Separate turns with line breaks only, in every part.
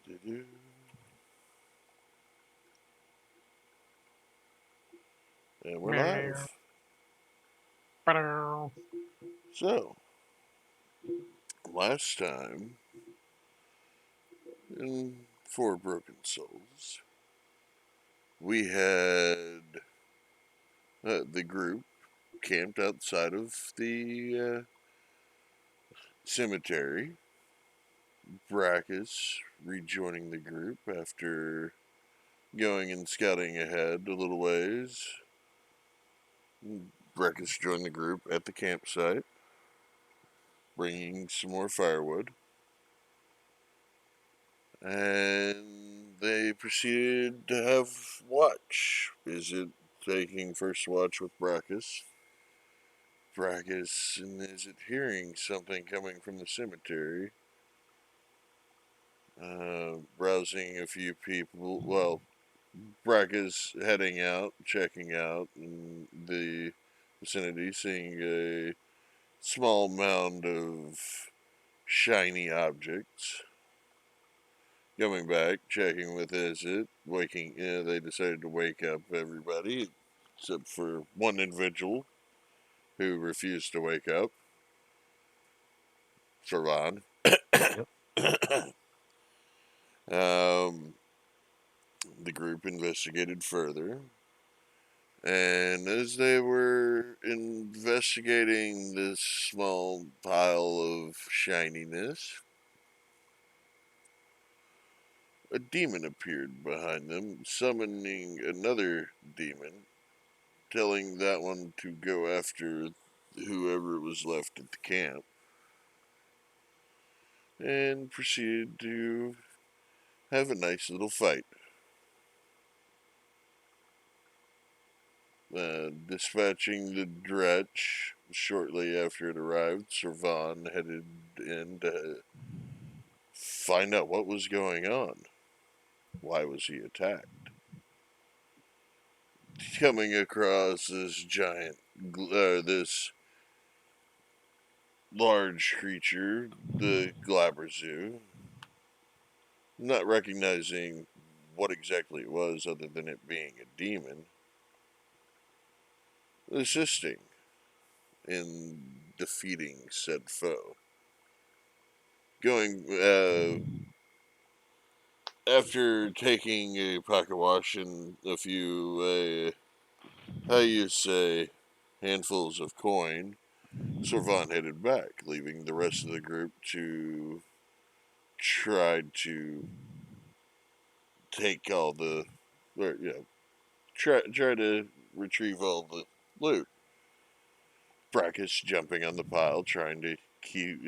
Do-do. And we're live. So, last time in Four Broken Souls, we had the group camped outside of the cemetery. Brackus rejoining the group after going and scouting ahead a little ways. Brackus joined the group at the campsite, bringing some more firewood. And they proceeded to have watch. Is it taking first watch with Brackus? Brackus, and is it hearing something coming from the cemetery? Browsing a few people. Well, Brackus heading out, checking out in the vicinity, seeing a small mound of shiny objects. Coming back, checking with Izzet, waking. They decided to wake up everybody, except for one individual who refused to wake up, Servan.
Yep.
um, the group investigated further, and as they were investigating this small pile of shininess, a demon appeared behind them, summoning another demon, telling that one to go after whoever was left at the camp, and proceeded to have a nice little fight. Dispatching the Dretch shortly after it arrived, Servan headed in to find out what was going on. Why was he attacked? Coming across this giant, this large creature, the Glabrezu, not recognizing what exactly it was other than it being a demon, assisting in defeating said foe. Going, after taking a pocket wash and a few, how you say, handfuls of coin, Servan headed back, leaving the rest of the group to try to take all the, or, try to retrieve all the loot. Brackus jumping on the pile, trying to keep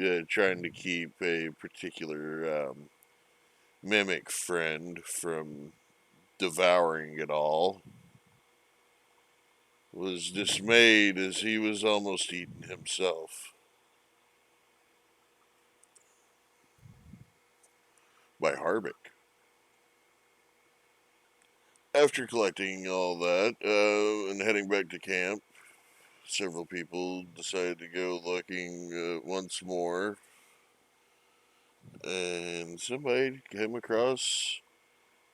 a particular mimic friend from devouring it all. Was dismayed as he was almost eaten himself by Harbeck. After collecting all that and heading back to camp, several people decided to go looking once more, and somebody came across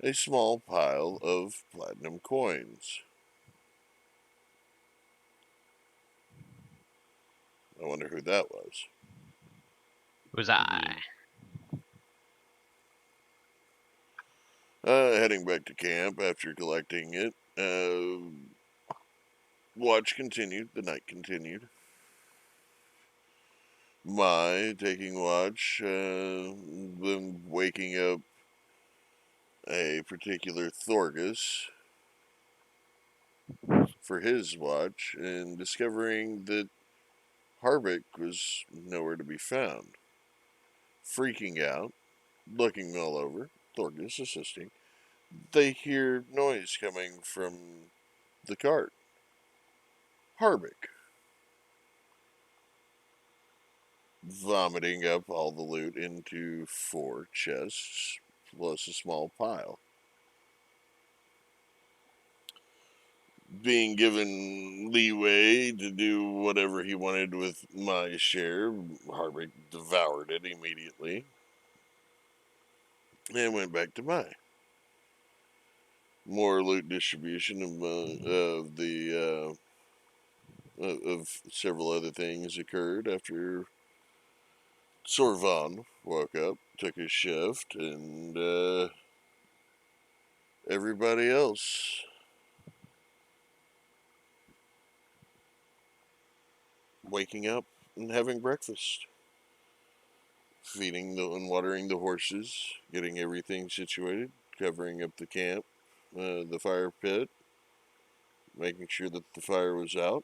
a small pile of platinum coins. I wonder who that was.
Was I?
Heading back to camp after collecting it, watch continued. The night continued. My taking watch, then waking up a particular Thorgus for his watch, and discovering that Harbeck was nowhere to be found. Freaking out, looking all over, Thorgus assisting, they hear noise coming from the cart. Harbeck, vomiting up all the loot into 4 chests, plus a small pile. Being given leeway to do whatever he wanted with my share, Harbeck devoured it immediately. and went back to Mai. More loot distribution of several other things occurred after Sorvan woke up, took his shift, and everybody else waking up and having breakfast, feeding and watering the horses, getting everything situated, covering up the camp, the fire pit, making sure that the fire was out.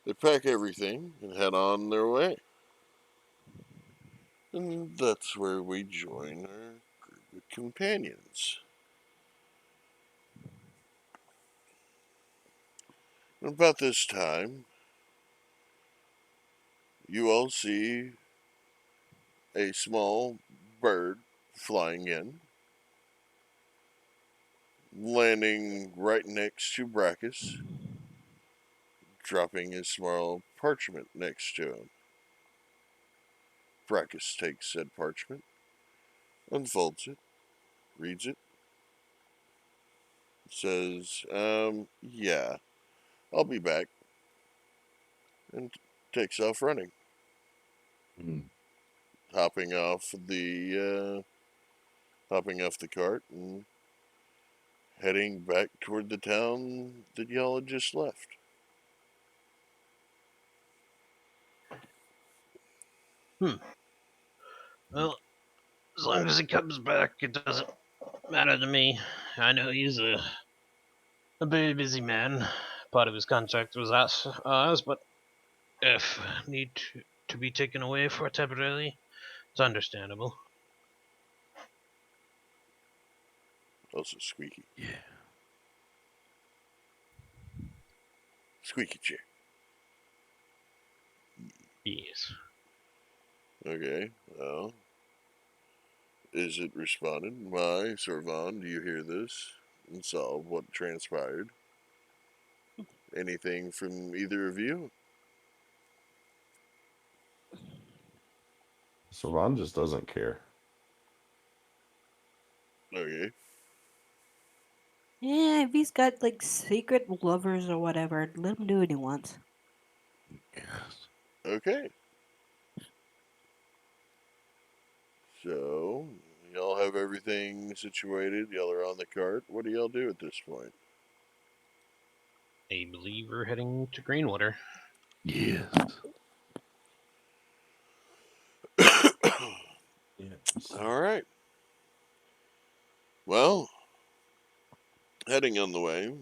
They pack everything and head on their way. And that's where we join our group of companions. And about this time, you all see a small bird flying in, landing right next to Brachus, dropping a small parchment next to him. Brachus takes said parchment, unfolds it, reads it, says, yeah, I'll be back, and takes off running, hopping off the cart and heading back toward the town that y'all had just left.
Well, as long as he comes back, it doesn't matter to me. I know he's a very busy man. Part of his contract was ours, but if need to be taken away for temporarily, it's understandable.
Also squeaky.
Yeah.
Squeaky chair.
Yes.
Okay, well, is it responded? Why, Sorvan, do you hear this? And saw what transpired? Anything from either of you?
Savan just doesn't care.
Okay.
Yeah, if he's got like secret lovers or whatever, let him do what he wants.
Yes.
Okay. So, y'all have everything situated. Y'all are on the cart. What do y'all do at this point?
I believe we're heading to Greenwater.
Yes. Yes.
All right. Well, heading on the way,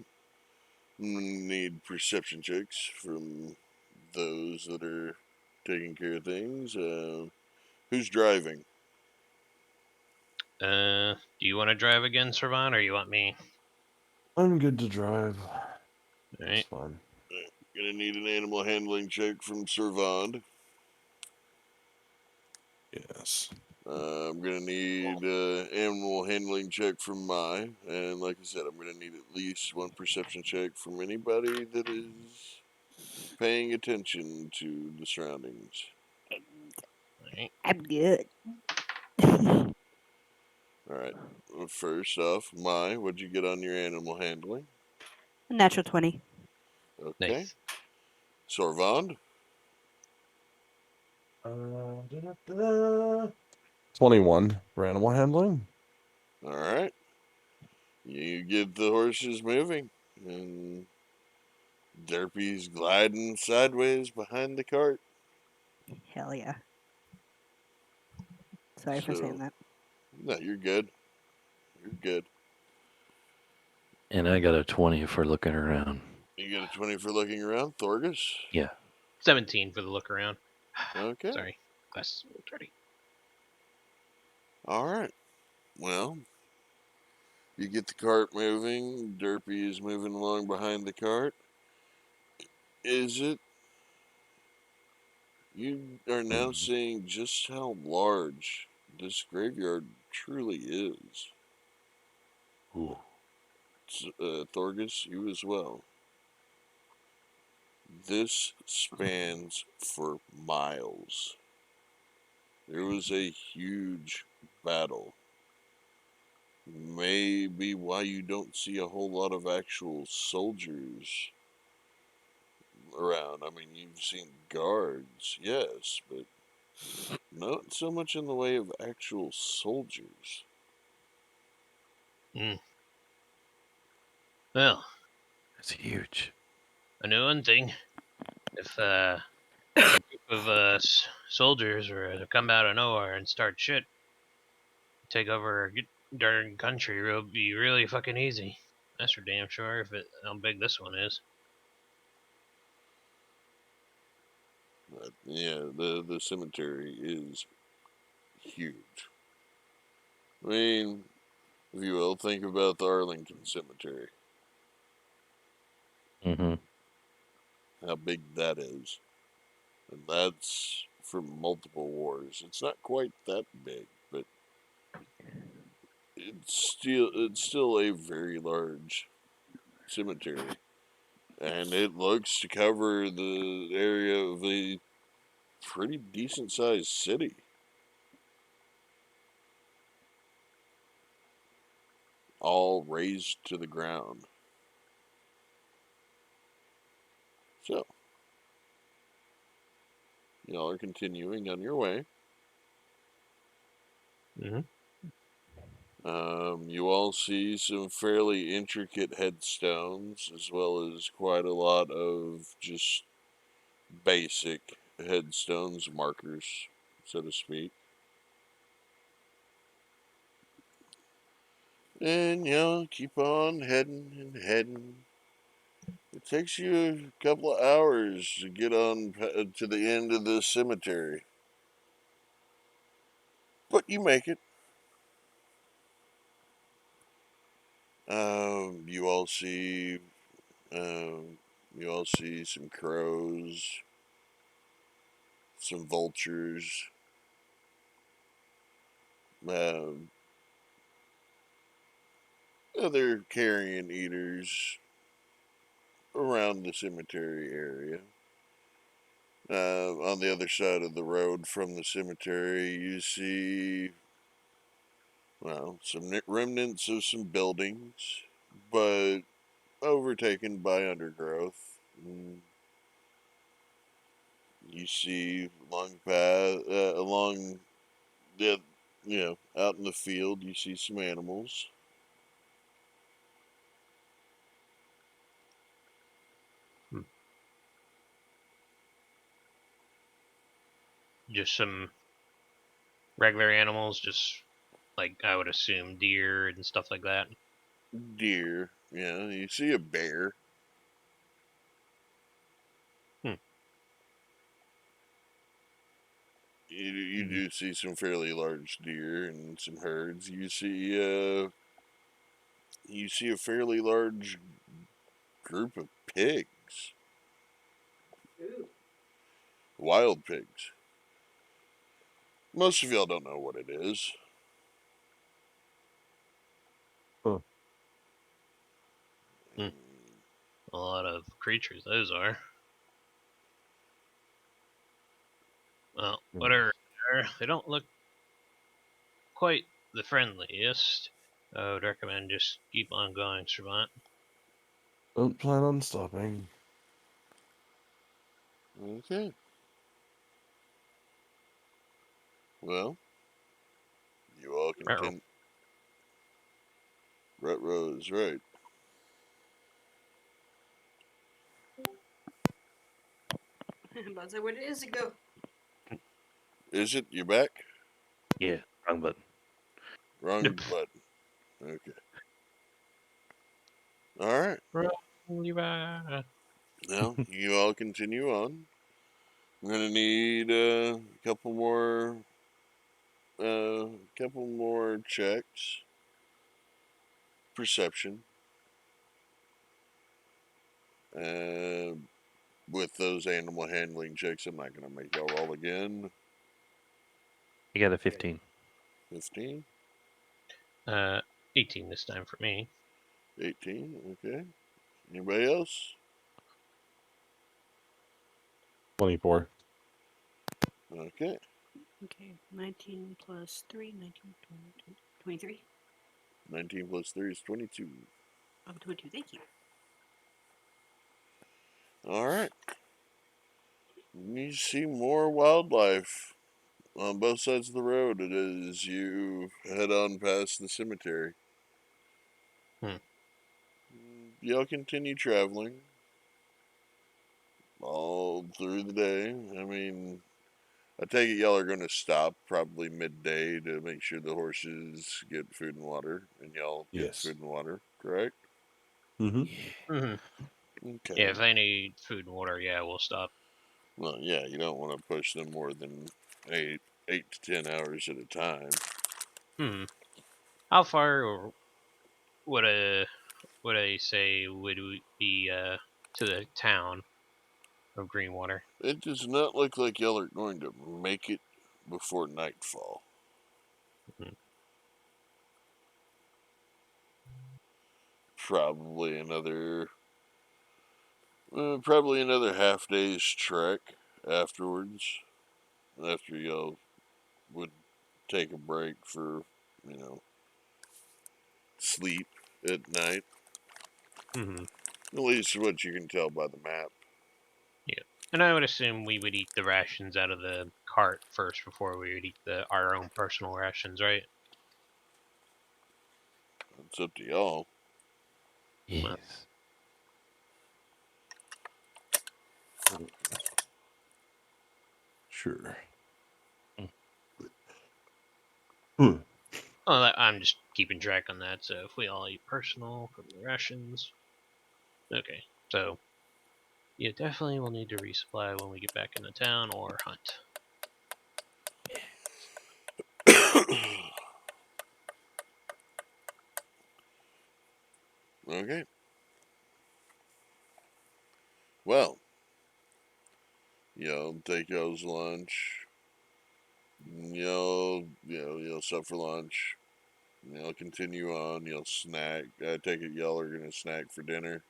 need perception checks from those that are taking care of things. Who's driving?
Do you want to drive again, Servan, or you want me?
I'm good to drive.
All
It's
right.
fine.
Gonna need an animal handling check from Servand.
Yes.
I'm gonna need animal handling check from Mai, and like I said, I'm gonna need at least one perception check from anybody that is paying attention to the surroundings.
All right.
I'm good.
All right. First off, Mai, what'd you get on your animal handling?
Natural 20.
Okay.
Nice.
Sorvand.
21 for animal handling.
All right. You get the horses moving, and Derpy's gliding sideways behind the cart.
Hell yeah. Sorry for saying
So,
that.
no, you're good. You're good.
And I got a 20 for looking around.
You get a 20 for looking around, Thorgus.
Yeah.
17 for the look around.
Okay.
Sorry. Glasses a little dirty.
All right. Well, you get the cart moving. Derpy is moving along behind the cart. Is it? You are now seeing just how large this graveyard truly is.
Ooh.
Thorgus, you as well. This spans for miles. There was a huge battle Maybe why you don't see a whole lot of actual soldiers around. I mean, you've seen guards, yes, but not so much in the way of actual soldiers.
Well,
It's huge.
I know one thing. If a group of soldiers were to come out of nowhere and start shit, take over a darn country, it'll be really fucking easy. That's for damn sure. How big this one is.
But yeah, the cemetery is huge. I mean, if you will, think about the Arlington Cemetery.
Mm-hmm.
How big that is. And that's from multiple wars. It's not quite that big, but it's still a very large cemetery. And it looks to cover the area of a pretty decent sized city. All razed to the ground. So, y'all are continuing on your way.
Mm-hmm.
You all see some fairly intricate headstones, as well as quite a lot of just basic headstones, markers, so to speak. And, keep on heading and heading. It takes you a couple of hours to get on to the end of the cemetery. But you make it. Um, you all see, you all see some crows, some vultures, um, other carrion eaters around the cemetery area. On the other side of the road from the cemetery, you see, well, some remnants of some buildings, but overtaken by undergrowth. You see along the, out in the field, you see some animals.
Just some regular animals, just like I would assume deer and stuff like that.
Deer, you see a bear.
Hmm.
You
Hmm.
do see some fairly large deer and some herds. You see a fairly large group of pigs, wild pigs. Most of y'all don't know what it is.
Huh.
Hmm. A lot of creatures those are. Well,
Hmm.
whatever. They don't look quite the friendliest. I would recommend just keep on going, Servant.
Don't plan on stopping.
Okay. Well, you all
Ruh-roh.
continue. Rutro is right.
I'm about to say, where did Izzy go?
Is it? You back?
Yeah, wrong button.
Wrong button. Okay. All right.
Levi.
Now you all continue on. I'm gonna need couple more checks. Perception. Uh, with those animal handling checks, I'm not gonna make y'all roll again.
You got a 15.
15,
18 this time for me.
18. Okay. Anybody else?
24.
Okay.
Okay, 19 plus 3, 19, 20, 23.
19 plus 3 is 22.
I'm 22. Thank you.
All right. You see more wildlife on both sides of the road as you head on past the cemetery.
Hmm.
Y'all continue traveling all through the day. I mean, I take it y'all are going to stop probably midday to make sure the horses get food and water, and y'all get
Yes.
food and water, correct?
Mm-hmm.
Hmm.
Okay.
Yeah, if they need food and water, yeah, we'll stop.
Well, yeah, you don't want to push them more than 8 to 10 hours at a time.
Hmm. How far or would I say would we be to the town of Greenwater?
It does not look like y'all are going to make it before nightfall.
Mhm.
Probably another half day's trek afterwards. After y'all would take a break for, you know, sleep at night.
Hmm.
At least what you can tell by the map.
Yeah, and I would assume we would eat the rations out of the cart first before we would eat our own personal rations, right?
It's up to y'all.
Yes.
Sure. Hmm.
Well, I'm just keeping track on that. So if we all eat personal from the rations, okay. So yeah, definitely we'll need to resupply when we get back into town or hunt.
Okay. Well, take y'all's lunch. You'll stop for lunch. You'll continue on. You'll snack. I take it y'all are gonna snack for dinner.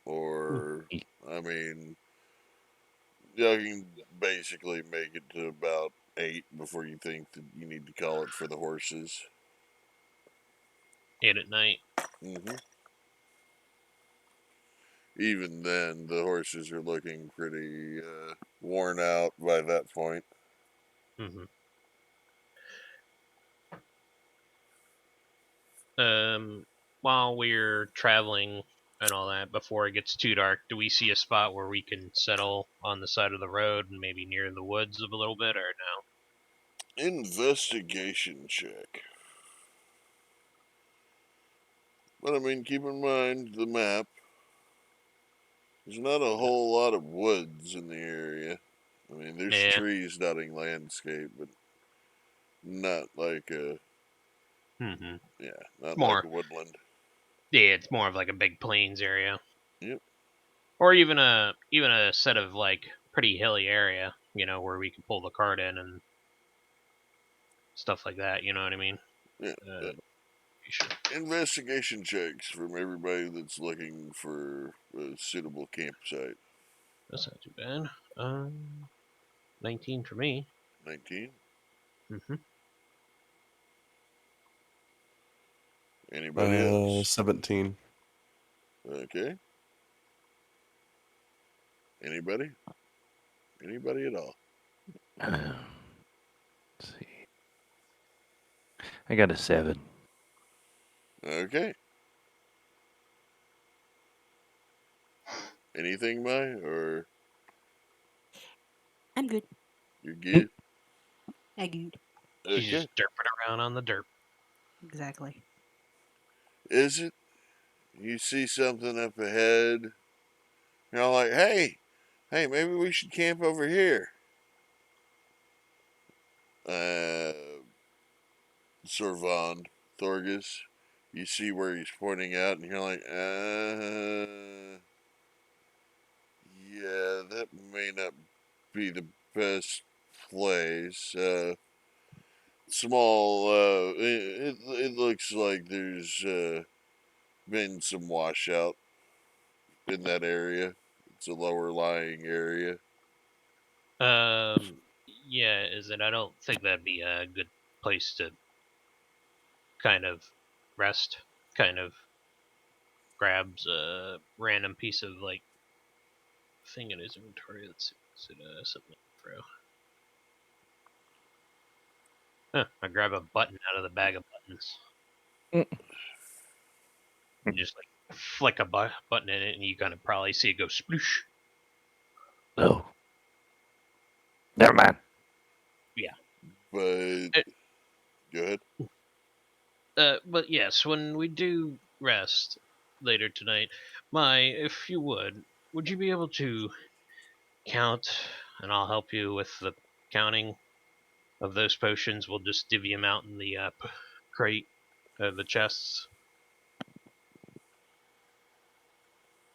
Or, I mean, y'all can basically make it to about 8 before you think that you need to call it for the horses.
8 at night.
Hmm. Even then, the horses are looking pretty worn out by that point.
Hmm. While we're traveling and all that, before it gets too dark, do we see a spot where we can settle on the side of the road and maybe near the woods a little bit, or no?
Investigation check. But I mean, keep in mind the map. There's not a whole lot of woods in the area. I mean, there's
Yeah.
trees dotting landscape, but not like a
Hmm.
not like
More.
a woodland.
Yeah, it's more of like a big plains area,
Yep.
or even a set of like pretty hilly area, where we can pull the cart in and stuff like that. You know what I mean?
Yeah.
Uh, we should.
Investigation checks from everybody that's looking for a suitable campsite.
That's not too bad. 19 for me.
19.
Hmm.
Anybody else?
17.
Okay. Anybody? Anybody at all?
Let's see. I got a 7.
Okay. Anything, Mai? Or
I'm good.
you're good?
I good.
She's
Okay.
just derping around on the derp.
Exactly.
Is it? You see something up ahead? You're all like, hey, maybe we should camp over here. Uh, Sorvand, Thorgus, you see where he's pointing out, and you're like, yeah, that may not be the best place. It looks like there's been some washout in that area. It's a lower lying area.
Yeah, is it? I don't think that'd be a good place to kind of rest, kind of grabs a random piece of like thing in his inventory. Let's see, is it something throw? I grab a button out of the bag of buttons. You just like flick a button in it, and you kind of probably see it go sploosh.
No. Never mind.
But
It-
go ahead.
But yes, when we do rest later tonight, if you would you be able to count, and I'll help you with the counting of those potions. We'll just divvy them out in the crate, the chests.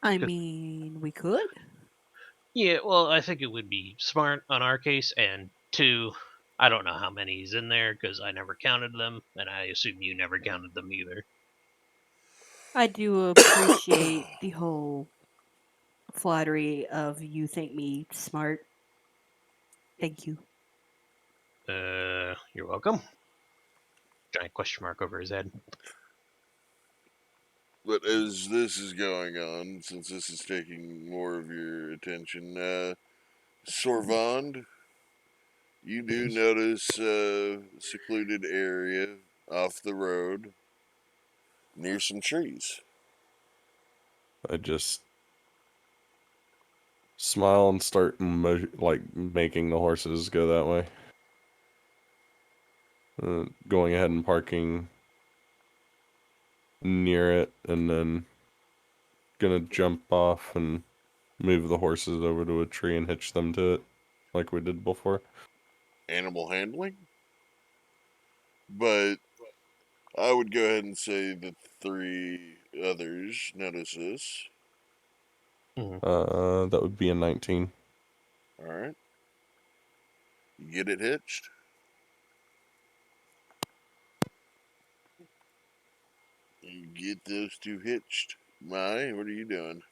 I mean, we could.
Yeah, well, I think it would be smart on our case, and two, I don't know how many is in there because I never counted them, and I assume you never counted them either.
I do appreciate the whole flattery of you think me smart. Thank you.
You're welcome. Giant question mark over his head.
But as this is going on, since this is taking more of your attention, Sorvand, you do notice a secluded area off the road near some trees.
I just smile and start making the horses go that way. Going ahead and parking near it, and then gonna jump off and move the horses over to a tree and hitch them to it, like we did before.
Animal handling. But I would go ahead and say that the 3 others notice this.
That would be a 19.
Alright. You get it hitched. You get those 2 hitched. Mai, what are you doing?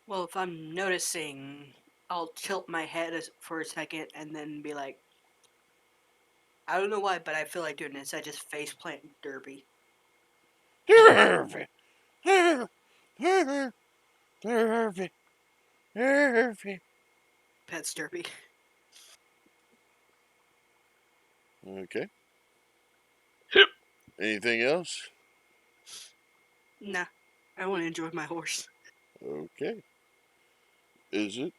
Well, if I'm noticing, I'll tilt my head for a second and then be like, I don't know why, but I feel like doing this. I just face plant Derby.
Derby! Derby! Derby! Derby!
Pets Derby.
Okay. Anything else?
Nah, I want to enjoy my horse.
Okay. Is it?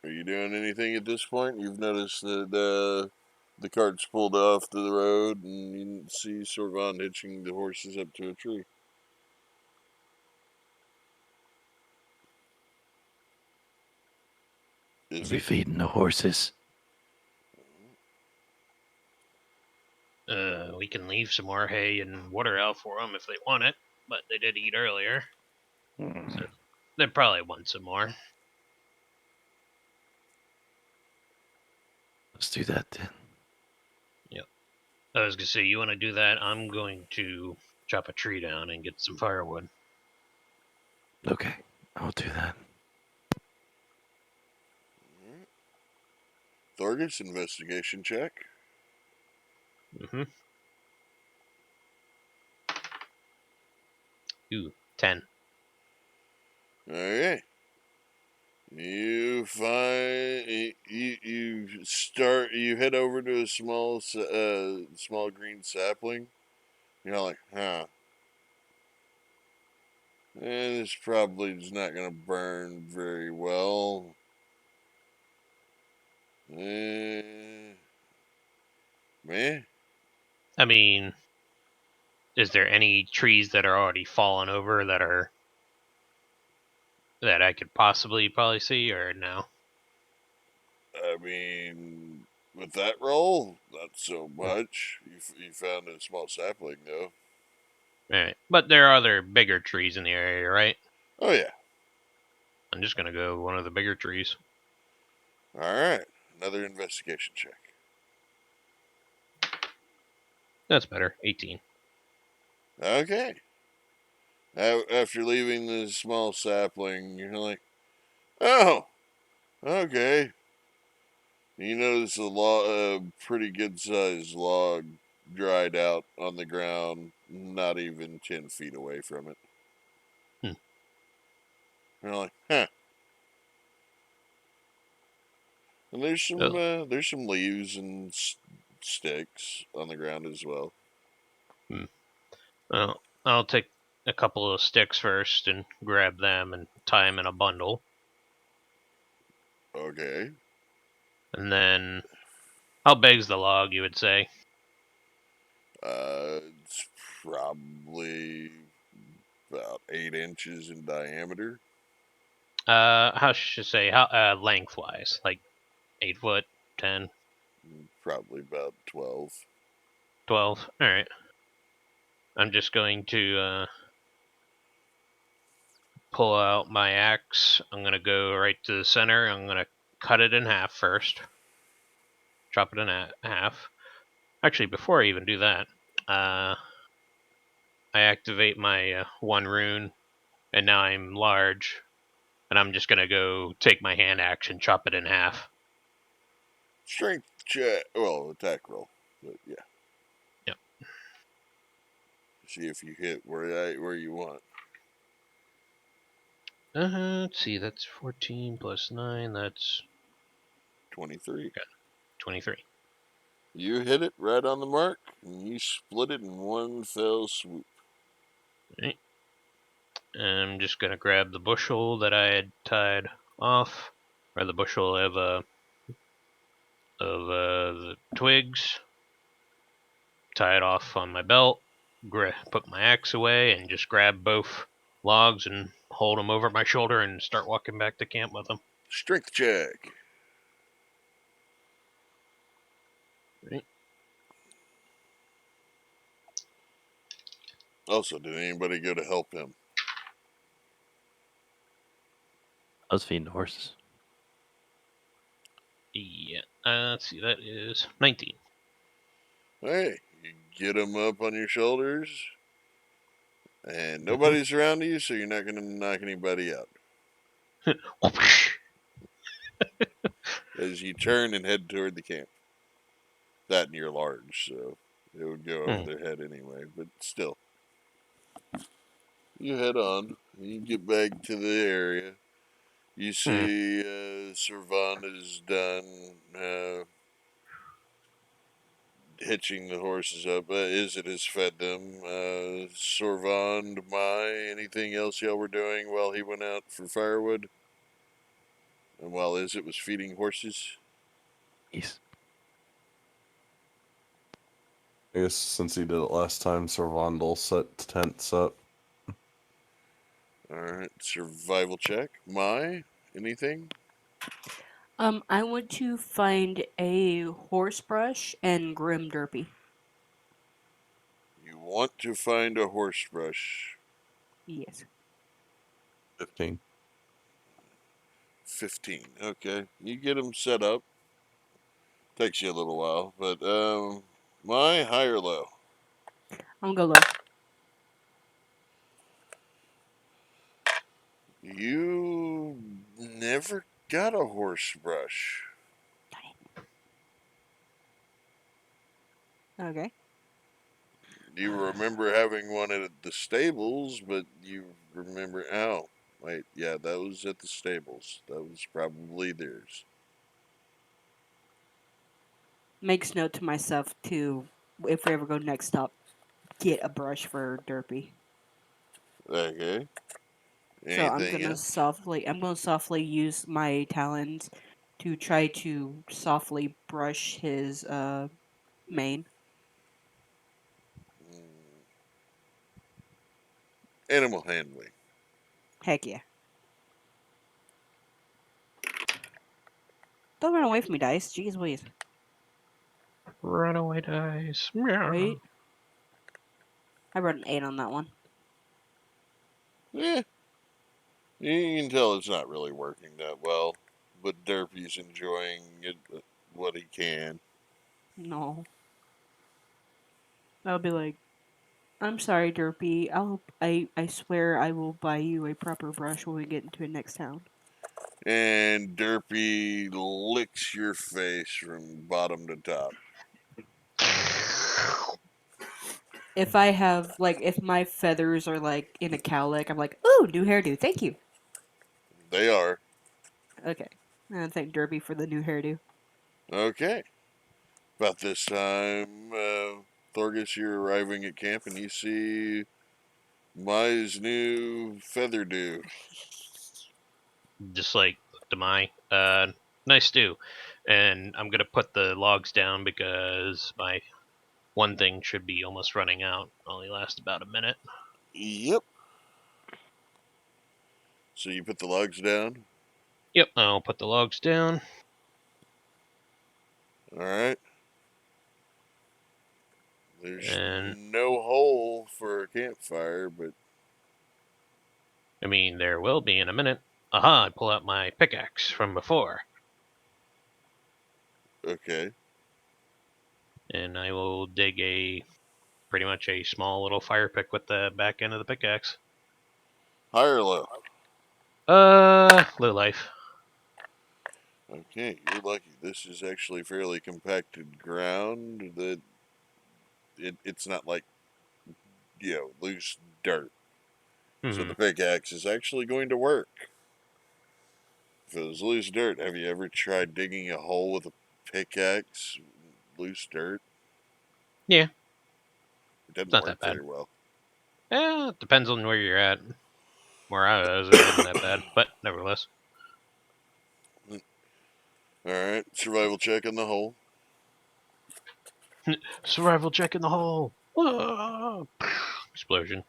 Are you doing anything at this point? You've noticed that the cart's pulled off to the road, and you see Sorvand hitching the horses up to a tree. Is
We
it?
feeding the horses.
We can leave some more hay and water out for them if they want it, but they did eat earlier. So they probably want some more.
Let's do that then.
I was gonna say, you want to do that? I'm going to chop a tree down and get some firewood.
Okay, I'll do that.
Thorgus, investigation check.
Mm-hmm. Ooh, 10.
Okay. You find you head over to a small green sapling. You're like, huh. This probably is not gonna burn very well. Meh.
I mean, is there any trees that are already fallen over that I could probably see, or no?
I mean, with that roll, not so much. You found a small sapling, though.
Alright. But there are other bigger trees in the area, right?
Oh, yeah.
I'm just gonna go one of the bigger trees.
Alright. Another investigation check.
That's better. 18.
Okay. After leaving the small sapling, you're like, oh, okay. You notice pretty good sized log dried out on the ground, not even 10 feet away from it.
Hmm.
You're like, huh. And there's some leaves and sticks on the ground as well.
Well, I'll take a couple of sticks first and grab them and tie them in a bundle.
Okay.
And then, how big's the log, you would say?
It's probably about 8 inches in diameter.
How should I say? Lengthwise? Like 8 foot, 10,
Probably about 12.
12? Alright. I'm just going to pull out my axe. I'm going to go right to the center. I'm going to cut it in half first. Chop it in half. Actually, before I even do that, I activate my 1 rune, and now I'm large. And I'm just going to go take my hand axe and chop it in half.
Strength check. Well, attack roll. But yeah.
Yep.
See if you hit where you want.
Let's see, that's 14 plus 9, that's
23.
23.
You hit it right on the mark, and you split it in one fell swoop.
Right. And I'm just going to grab the bushel that I had tied off, or the bushel of the twigs, tie it off on my belt, put my axe away, and just grab both logs and hold them over my shoulder and start walking back to camp with them.
Strength check.
Right.
Also, did anybody go to help him?
I was feeding the horses.
Yeah, let's see, that is 19.
Hey, you get him up on your shoulders, and
Mm-hmm.
nobody's around you, so you're not going to knock anybody out. As you turn and head toward the camp. That and you're large, so it would go over their head anyway, but still. You head on, you get back to the area. You see Servan is done hitching the horses up. Izzet has fed them. Servan, Mai, anything else y'all were doing while he went out for firewood? And while Izzet was feeding horses?
Yes.
I guess since he did it last time, Servandal set tents up.
Alright, survival check. Mai, anything?
I want to find a horse brush and Grim Derpy.
You want to find a horse brush.
Yes.
15.
15. Okay. You get them set up. Takes you a little while, but Mai, high or low?
I'm gonna go low.
You never got a horse brush.
Okay.
You remember having one at the stables, but you remember. Oh, wait. Yeah, that was at the stables. That was probably theirs.
Makes note to myself to, if we ever go next stop, get a brush for Derpy.
Okay.
So I'm
Anything
gonna
else?
softly use my talons to try to softly brush his mane.
Animal handling.
Heck yeah. Don't run away from me, dice. Jeez Louise.
Runaway dice. Meow.
Right? I wrote an 8 on that one.
Yeah. You can tell it's not really working that well, but Derpy's enjoying it what he can.
No. I'll be like, I'm sorry, Derpy. I swear I will buy you a proper brush when we get into the next town.
and Derpy licks your face from bottom to top.
If I have if my feathers are in a cowlick, I'm like, ooh, new hairdo, thank you.
They are.
Okay, thank Derpy for the new hairdo.
Okay. About this time, Thorgus, you're arriving at camp and you see Mai's new feather dew.
Just like to my nice stew, and I'm gonna put the logs down because my one thing should be almost running out. Only last about a minute.
Yep. So you put the logs down.
Yep, I'll put the logs down.
All right. There's
And
no hole for a campfire, but
I mean, there will be in a minute. Aha, I pull out my pickaxe from before.
okay.
And I will dig pretty much a small little fire pick with the back end of the pickaxe.
High or low?
Low life.
Okay, you're lucky. This is actually fairly compacted ground. That it's not like loose dirt. So the pickaxe is actually going to work. If it was loose dirt, have you ever tried digging a hole with a pickaxe? Loose dirt?
Yeah.
It doesn't
Not
work
that bad.
very well.
It depends on where you're at. Where I was, it wasn't that bad, but nevertheless.
Alright, survival check on the hole.
Survival check in the hole. Whoa! Explosion.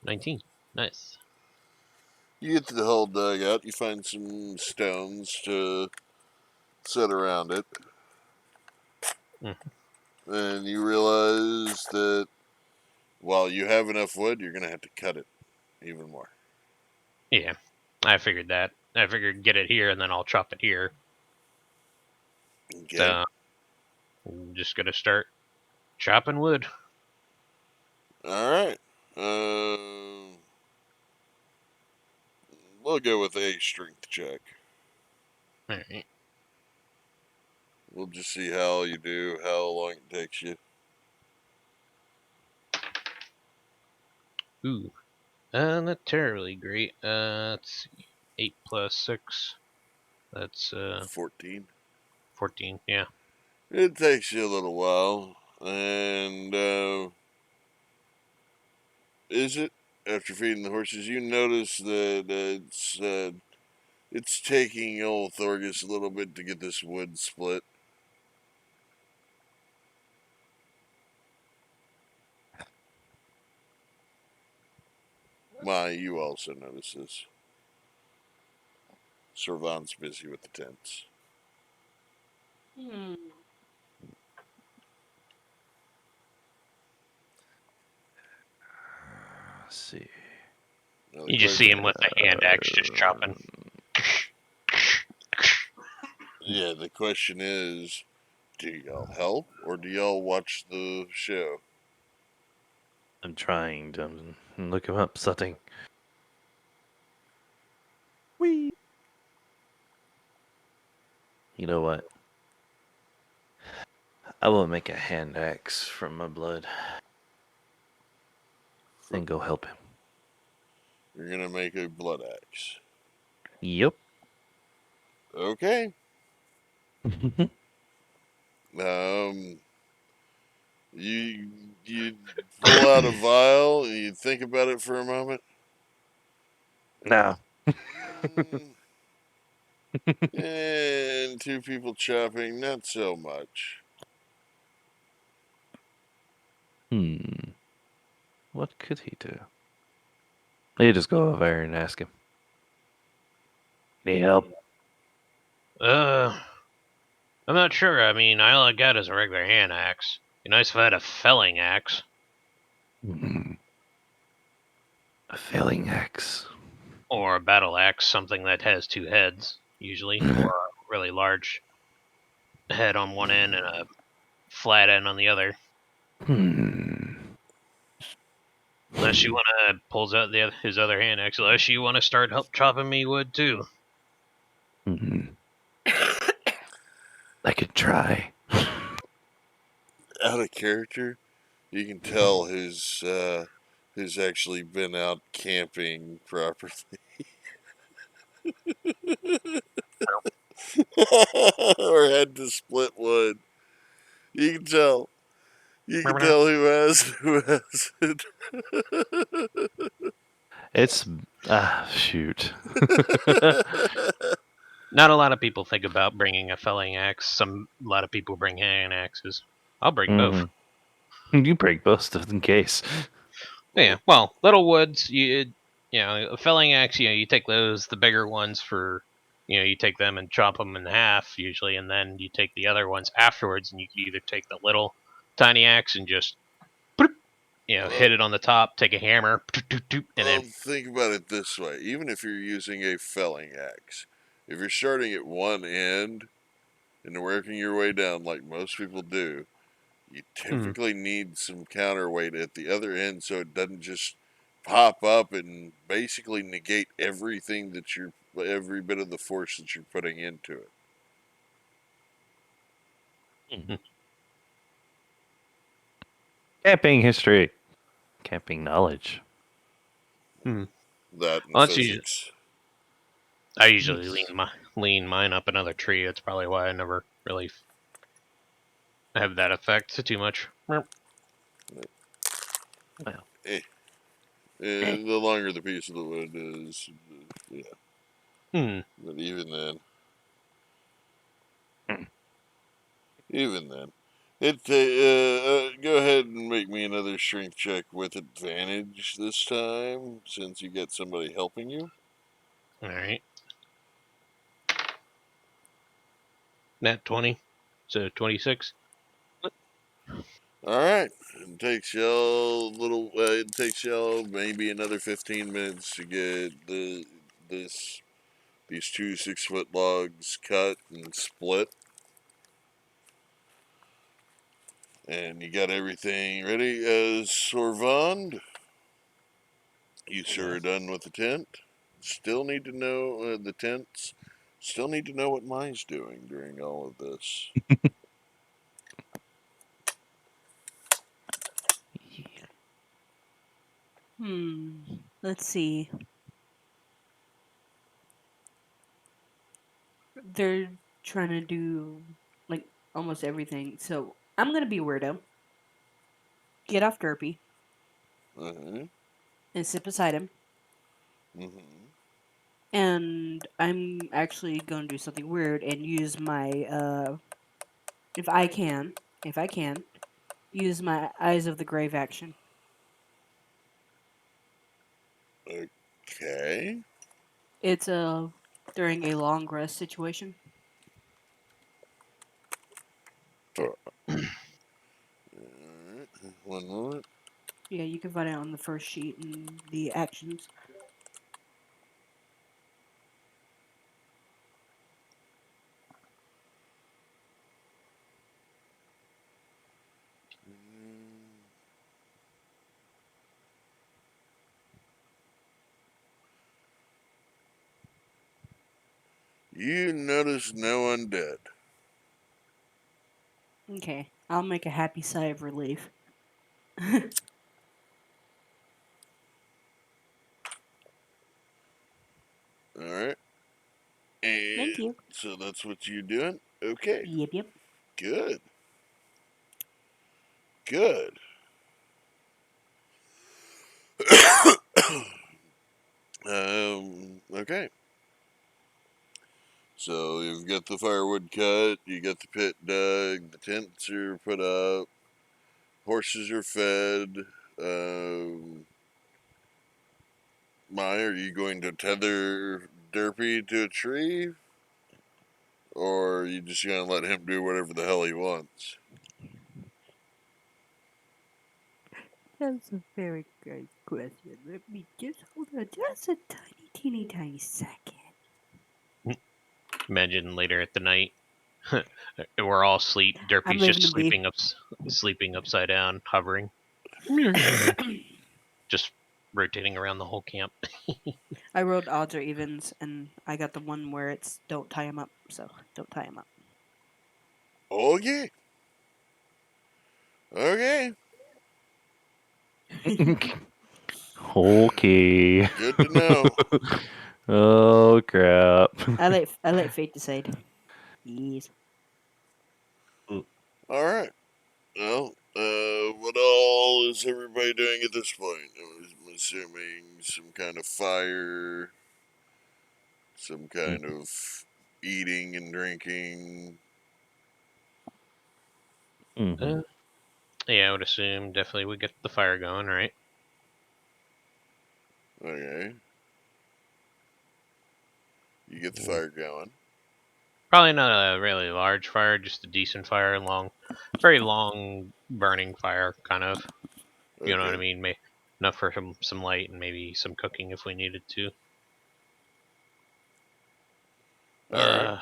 19. Nice.
You get to the hole dug out, you find some stones to set around it. And you realize that while you have enough wood, you're going to have to cut it even more.
Yeah, I figured that. I figured get it here and then I'll chop it here.
Okay.
So I'm just gonna start chopping wood.
Alright. We'll go with a strength check.
Alright.
We'll just see how you do, how long it takes you.
Ooh. Not terribly great. Let's see. 8 plus 6. That's
14.
14. Yeah.
It takes you a little while. And, is it? After feeding the horses, you notice that it's taking old Thorgus a little bit to get this wood split. You also notice this. Servan's busy with the tents.
Let's see.
Now,
You just see him with a hand axe just chopping.
Yeah, the question is, do y'all help or do y'all watch the show?
I'm trying to look him up something. Whee! You know what? I will make a hand axe from my blood and go help him.
You're gonna make a blood axe.
Yep.
Okay. You pull out a vial and you think about it for a moment.
Now.
And two people chopping, not so much.
What could he do? You just go over there and ask him. Need help?
I'm not sure. I mean, all I got is a regular hand axe. Be nice if I had a felling axe.
A felling axe.
Or a battle axe, something that has 2 heads, usually. Or a really large head on one end and a flat end on the other. Unless you want to pulls out his other hand. Actually, unless you want to start help chopping me wood too.
Mhm. I could try.
Out of character, you can tell who's actually been out camping properly. Or had to split wood. You can tell. You can tell who hasn't.
It's shoot.
Not a lot of people think about bringing a felling axe. A lot of people bring hand axes. I'll bring both.
You break both stuff in case.
Yeah, well, little woods, a felling axe, you take those, the bigger ones for, you take them and chop them in half usually, and then you take the other ones afterwards, and you can either take the little tiny axe and just, hit it on the top, take a hammer, and then
Think about it this way. Even if you're using a felling axe, if you're starting at one end and working your way down like most people do, you typically need some counterweight at the other end so it doesn't just pop up and basically negate every bit of the force that you're putting into it.
Camping history. Camping knowledge.
That and
Well,
physics.
I usually lean mine up another tree. That's probably why I never really have that effect too much.
Well.
The longer the piece of the wood is, yeah. But even then, go ahead and make me another strength check with advantage this time, since you get somebody helping you.
All right. Nat 20, so 26.
All right. It takes y'all maybe another 15 minutes to get these 2 6-foot logs cut and split. And you got everything ready. Sorvand, you sir are done with the tent. Still need to know the tents. Still need to know what Mai's doing during all of this.
Let's see. They're trying to do like almost everything. So I'm gonna be a weirdo. Get off Derpy
Uh-huh.
and sit beside him.
Mm-hmm.
And I'm actually gonna do something weird and use my if I can, use my Eyes of the Grave action.
Okay.
It's during a long rest situation.
Alright. One moment.
Yeah, you can find it on the first sheet in the actions.
You notice no undead.
Okay, I'll make a happy sigh of relief.
Alright. And
Thank you.
so that's what you're doing? Okay.
Yep.
Good. Good. Okay. So you've got the firewood cut, you got the pit dug, the tents are put up, horses are fed. Maya, are you going to tether Derpy to a tree? Or are you just going to let him do whatever the hell he wants?
That's a very great question. Let me just hold on just a tiny second.
Imagine later at the night, we're all asleep.
I'm
Derpy's
leaving
just
him be.
sleeping upside down, hovering. just rotating around the whole camp.
I rolled odds or evens, and I got the one where it's don't tie him up. So don't tie him up.
Okay. Okay.
Okay.
Good to know.
Oh crap.
I let fate decide. Yes.
All right. Well, what all is everybody doing at this point? I'm assuming some kind of fire, some kind of eating and drinking.
Mhm.
Yeah, I would assume definitely we get the fire going, right?
Okay. You get the fire going.
Probably not a really large fire, just a decent fire, very long burning fire, kind of. You know what I
Okay.
mean? Enough for some light and maybe some cooking if we needed to.
All right.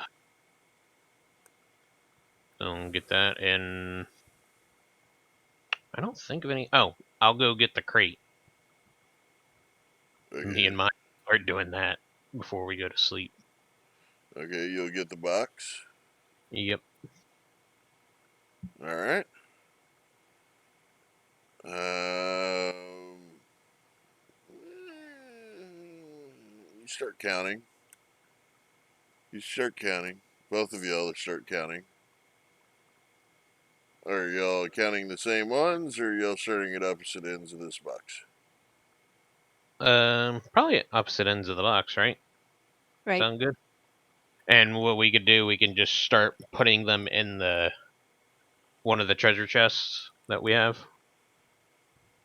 Get that, and I don't think of any. Oh, I'll go get the crate. Me
Okay.
and mine start doing that before we go to sleep.
Okay, you'll get the box.
Yep.
All right. You start counting. You start counting. Both of y'all start counting. Are y'all counting the same ones, or are y'all starting at opposite ends of this box?
Probably at opposite ends of the box, right?
Right.
Sound good? And what we could do, we can just start putting them in one of the treasure chests that we have.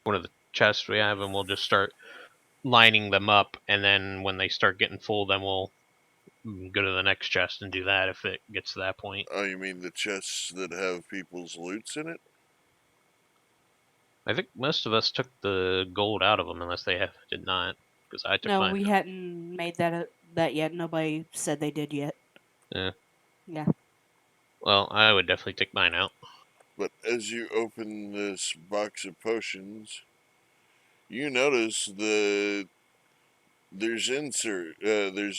One of the chests we have, and we'll just start lining them up. And then when they start getting full, then we'll go to the next chest and do that if it gets to that point.
Oh, you mean the chests that have people's loots in it?
I think most of us took the gold out of them, unless did not, because I took
No,
mine.
we hadn't made that yet. Nobody said they did yet.
Yeah.
Yeah.
Well, I would definitely take mine out.
But as you open this box of potions, you notice there's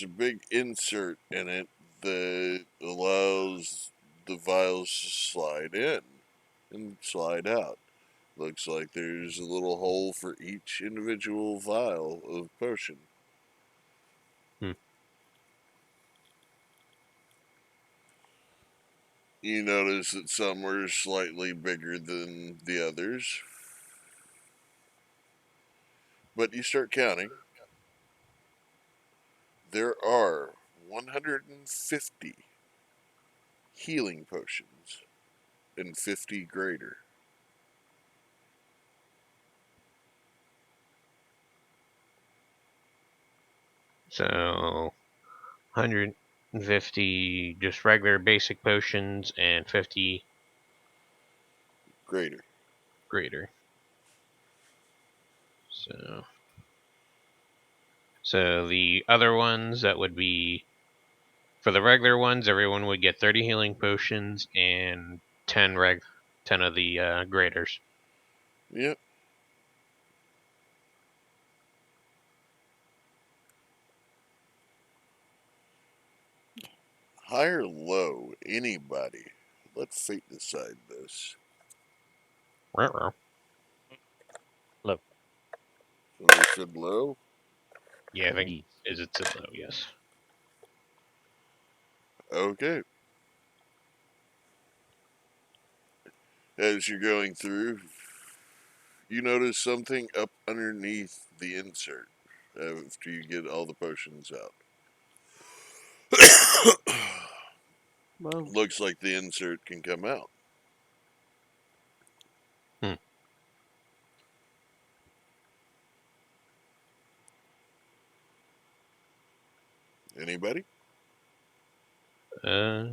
a big insert in it that allows the vials to slide in and slide out. Looks like there's a little hole for each individual vial of potion.
Hmm.
You notice that some are slightly bigger than the others. But you start counting. There are 150 healing potions and 50 greater.
So 150 just regular basic potions and 50
Greater.
greater. So the other ones, that would be for the regular ones, everyone would get 30 healing potions and 10 of the graders.
Yep. High or low, anybody. Let fate decide this.
Look.
Somebody said low?
Yeah, I think
Yes.
is it low? Yes.
Okay. As you're going through, you notice something up underneath the insert after you get all the potions out.
Whoa.
Looks like the insert can come out.
Hmm.
Anybody?
I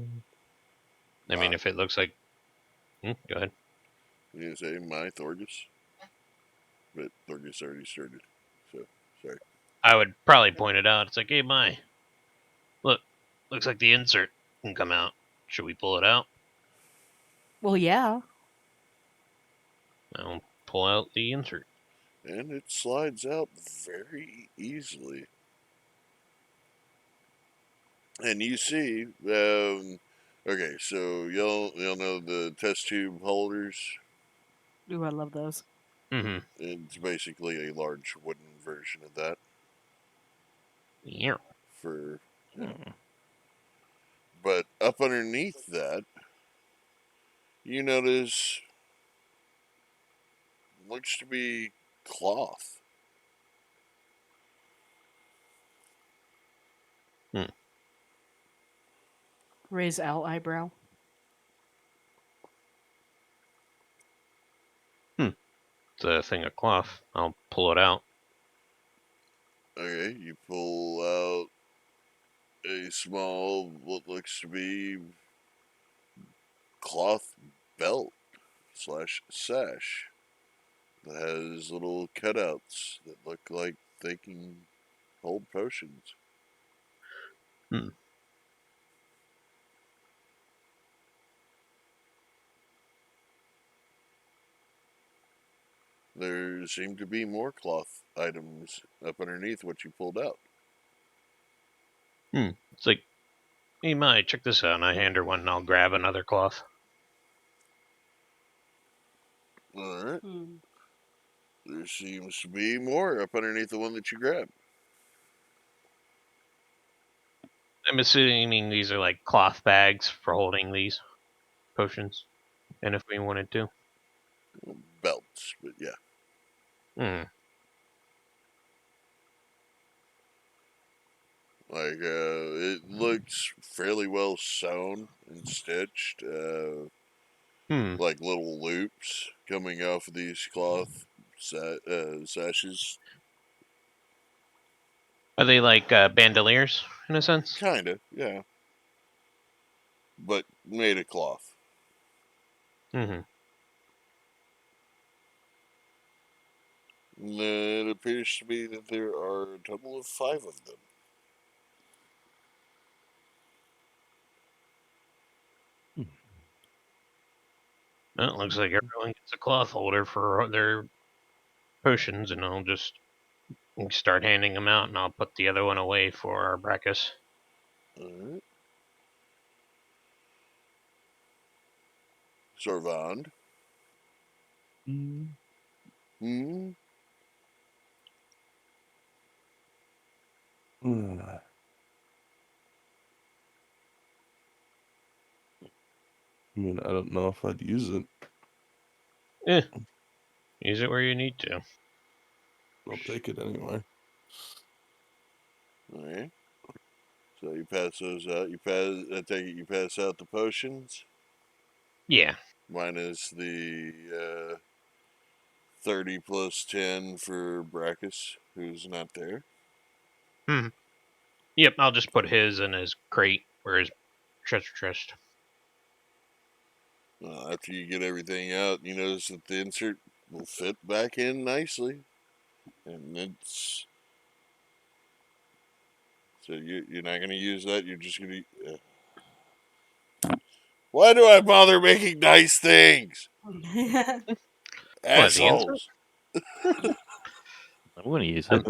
mean, if it looks like, go ahead.
You say my Thorgus? But Thorgus already started. So, sorry.
I would probably point it out. It's like, hey, look, looks like the insert can come out. Should we pull it out?
Well, yeah.
I'll pull out the insert.
and it slides out very easily. And you see, okay, so y'all know the test tube holders.
Ooh, I love those.
Mm-hmm.
It's basically a large wooden version of that
Yeah.
for. Yeah.
Hmm.
But up underneath that, you notice looks to be cloth.
Raise Al eyebrow.
It's a thing of cloth. I'll pull it out.
Okay, you pull out a small, what looks to be cloth belt / sash that has little cutouts that look like they can hold potions.
Hmm.
There seem to be more cloth items up underneath what you pulled out.
It's like, hey, Mai, check this out. And I hand her one, and I'll grab another cloth.
Alright,
Hmm.
there seems to be more up underneath the one that you grabbed.
I'm assuming these are like cloth bags for holding these potions. And if we wanted to.
Belts, but yeah.
Hmm.
Like, it looks fairly well sewn and stitched. Like little loops coming off of these cloth sashes.
Are they like bandoliers, in a sense?
Kinda, yeah. But made of cloth.
Mm-hmm.
And it appears to be that there are a total of 5 of them.
Well, it looks like everyone gets a cloth holder for their potions, and I'll just start handing them out, and I'll put the other one away for our Brachus.
Alright. Sorvand.
Mm.
Hmm?
I mean, I don't know if I'd use it.
Use it where you need to.
I'll take it anyway.
Alright. So you pass those out. I take it you pass out the potions.
Yeah.
Minus the 30 plus 10 for Brachus, who's not there.
Yep, I'll just put his in his crate or his treasure chest.
After you get everything out, you notice that the insert will fit back in nicely. And it's. So you're not going to use that, you're just going to. Why do I bother making nice things?
What, the
Assholes.
I'm going to use it.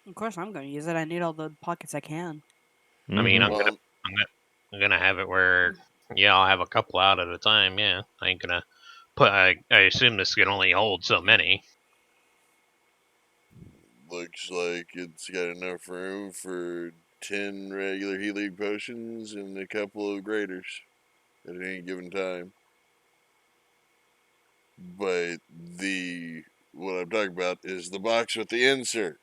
Of course, I'm going to use it. I need all the pockets I can.
I mean,
Mhm.
I'm gonna have it where, yeah, I'll have a couple out at a time. Yeah, I ain't gonna put. I assume this can only hold so many.
Looks like it's got enough room for 10 regular healing potions and a couple of graders at any given time. But what I'm talking about is the box with the insert.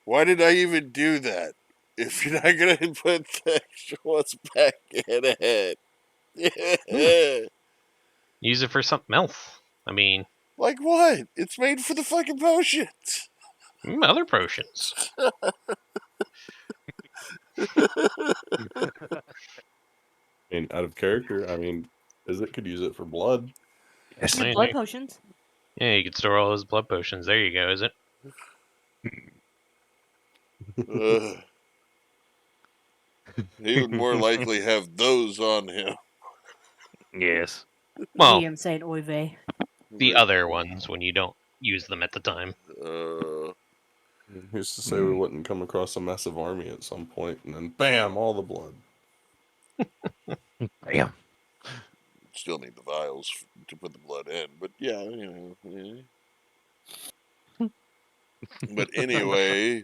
Why did I even do that? If you're not gonna put the extra ones back in ahead.
Use it for something else. I mean,
Like what? It's made for the fucking potions.
other potions.
I mean, out of character, I mean, Izzet could use it for blood.
Yes.
Hey,
Blood potions.
yeah, you can store all those blood potions. There you go. Is it?
He would more likely have those on him.
Yes.
Well,
Me, I'm saying oy vey.
the other ones when you don't use them at the time.
Who's to say we wouldn't come across a massive army at some point, and then bam, all the blood.
Damn.
Still need the vials to put the blood in, but yeah, But anyway,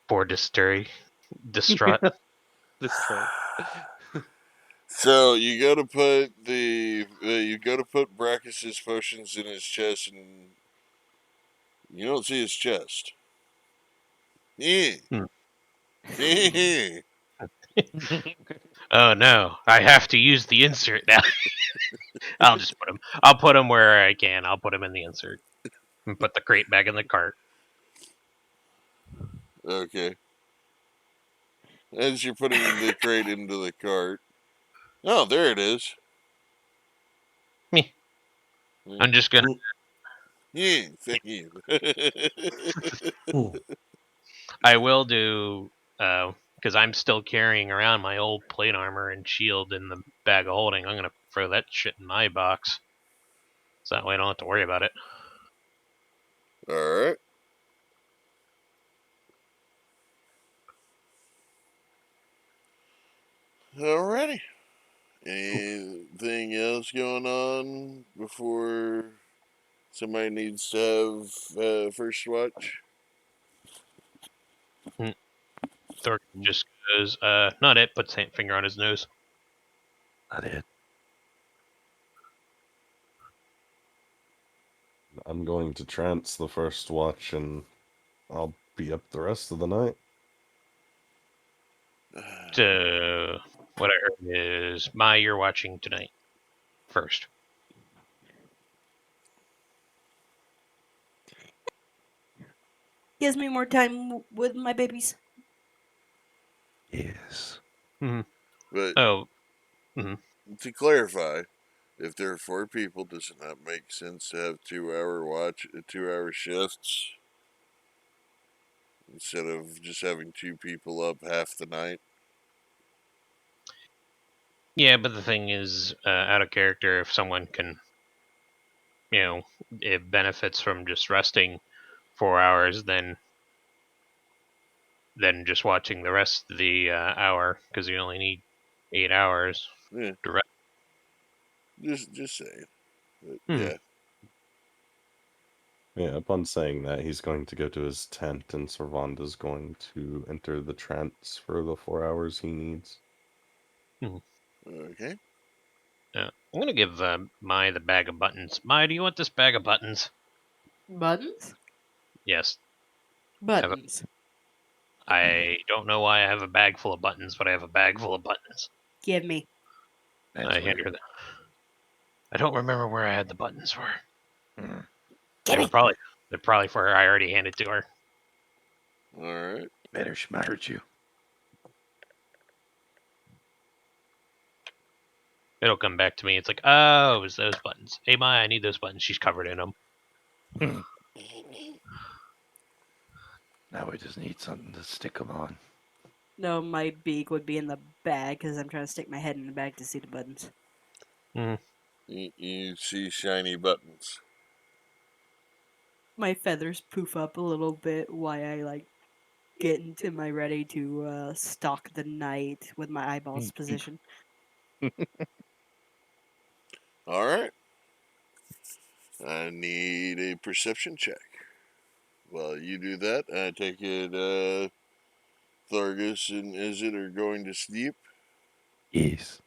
Poor disturbed. Distraught.
so you go to put Brachus's potions in his chest, and you don't see his chest. Yeah.
Oh no, I have to use the insert now. I'll just put him. I'll put him where I can. I'll put him in the insert and put the crate back in the cart.
Okay. As you're putting the crate into the cart, oh, there it is.
Me. I'm just gonna.
Yeah, thank you.
I will do. Because I'm still carrying around my old plate armor and shield in the bag of holding. I'm gonna throw that shit in my box, so that way I don't have to worry about it.
All right. Alrighty. Anything else going on before somebody needs to have first watch?
Thor just goes, not it, puts a finger on his nose.
Not it.
I'm going to trance the first watch, and I'll be up the rest of the night.
What I heard is, you're watching tonight first.
Gives me more time with my babies.
Yes.
But
Oh,
to clarify, if there are 4 people, does it not make sense to have 2-hour shifts instead of just having 2 people up half the night?
yeah, but the thing is, out of character, if someone can, it benefits from just resting 4 hours, then just watching the rest of the hour, because you only need 8 hours.
Yeah.
To rest.
Just saying. But,
Hmm.
yeah.
Yeah, upon saying that, he's going to go to his tent, and Servanda's going to enter the trance for the 4 hours he needs.
Okay.
I'm gonna give Mai the bag of buttons. Mai, do you want this bag of buttons?
Buttons?
Yes.
Buttons.
I don't know why I have a bag full of buttons, but I have a bag full of buttons.
Give me.
That's
I hand
weird.
her I don't remember where I had the buttons for.
Mm.
They're probably for her. I already handed to her.
Alright.
Better she might hurt you.
It'll come back to me. It's like, oh, it was those buttons. Hey, Mai, I need those buttons. She's covered in them.
Now we just need something to stick them on.
No, my beak would be in the bag because I'm trying to stick my head in the bag to see the buttons.
You see shiny buttons.
My feathers poof up a little bit while I get into my ready to stalk the night with my eyeballs positioned.
Alright. I need a perception check. While you do that, I take it Thargus and Izzet are going to sleep.
Yes.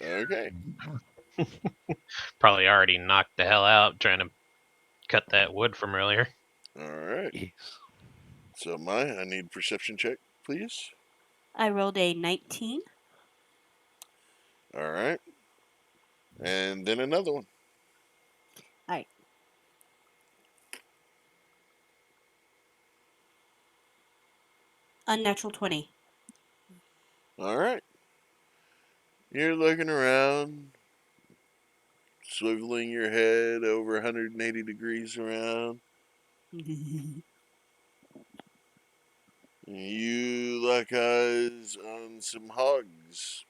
Okay.
Probably already knocked the hell out trying to cut that wood from earlier.
Alright.
Yes.
So, Mai, I need perception check, please.
I rolled a 19.
Alright. And then another one.
Alright. Unnatural 20.
Alright. You're looking around, swiveling your head over 180 degrees around. You lock eyes on some hogs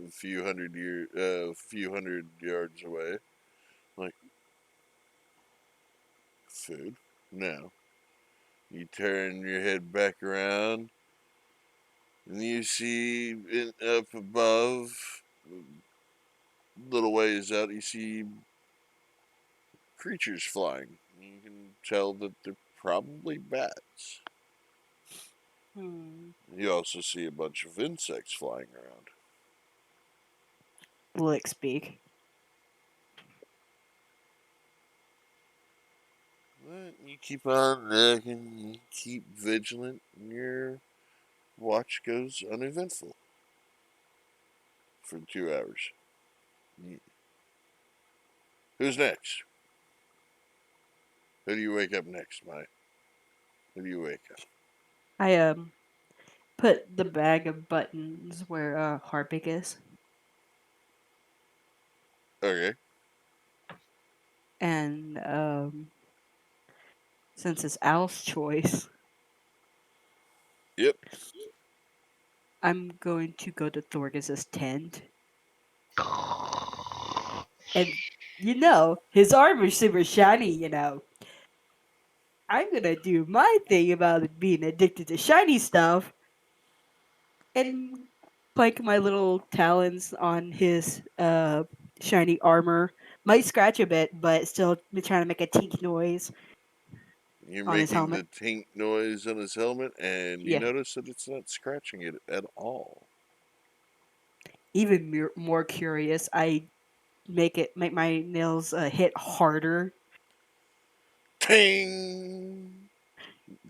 a few hundred yards away. Like, food. Now, you turn your head back around, and you see up above, little ways out, you see creatures flying. You can tell that they're probably bats.
Hmm.
You also see a bunch of insects flying around.
Will it speak?
But you keep on looking, you keep vigilant, and your watch goes uneventful for 2 hours. Who's next? Who do you wake up next, Mike? Who do you wake up?
I put the bag of buttons where Harpic is,
Okay.
and since it's Al's choice,
Yep.
I'm going to go to Thorgus's tent. And his armor's super shiny. I'm gonna do my thing about being addicted to shiny stuff, and plank my little talons on his shiny armor. Might scratch a bit, but still trying to make a tink noise
You're
on his
making
helmet.
the tink noise on his helmet, and you
Yeah,
notice that it's not scratching it at all.
even more curious, I make my nails hit harder.
Ting!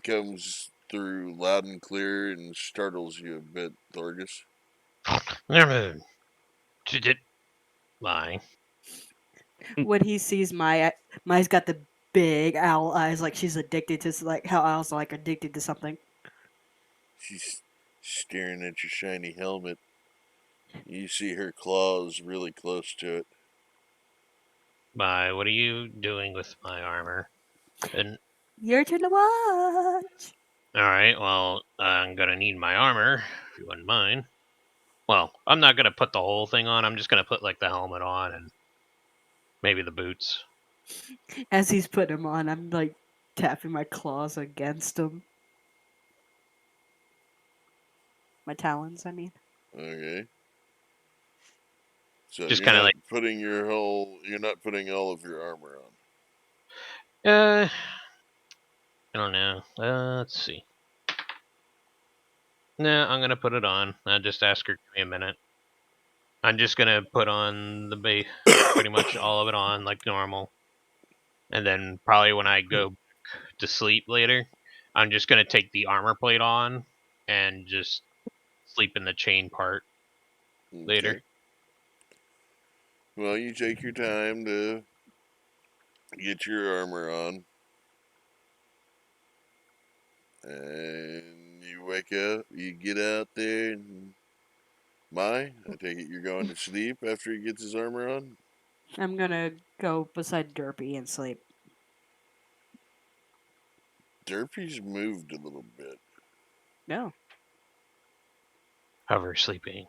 Comes through loud and clear and startles you a bit, Thorgus.
Never did it. Why?
When he sees Mai's got the big owl eyes, like she's addicted to like how owls are like addicted to something.
She's staring at your shiny helmet. You see her claws really close to it.
Why? What are you doing with my armor? And
Your turn to watch.
all right, well, I'm gonna need my armor if you wouldn't mind. Well, I'm not gonna put the whole thing on. I'm just gonna put like the helmet on and maybe the boots.
As he's putting him on, I'm like tapping my claws against him. My talons, I mean.
Okay. So
Just
you're
kind of
not
like,
putting you're not putting all of your armor on.
I don't know. Let's see. Nah, I'm gonna put it on. I'll just ask her. Give me a minute. I'm just gonna put on the base, pretty much all of it on like normal, and then probably when I go to sleep later, I'm just gonna take the armor plate on and just sleep in the chain part later.
Okay. Well, you take your time to get your armor on. And you wake up, you get out there, and I take it you're going to sleep after he gets his armor on?
I'm gonna go beside Derpy and sleep.
Derpy's moved a little bit.
No.
Hover sleeping.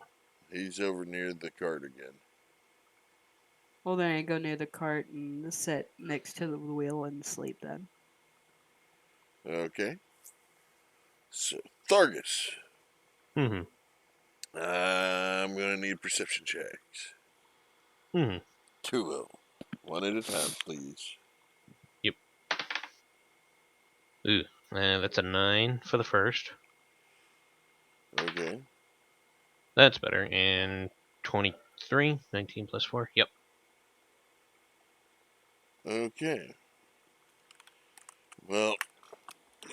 He's over near the cart again.
Well, then I go near the cart and sit next to the wheel and sleep then.
Okay. So, Thargus,
Hmm.
I'm going to need perception checks.
Hmm.
2 of them. One at a time, please.
Yep. Ooh. That's a 9 for the first.
Okay.
That's better. And 23. 19 plus 4. Yep.
Okay. Well,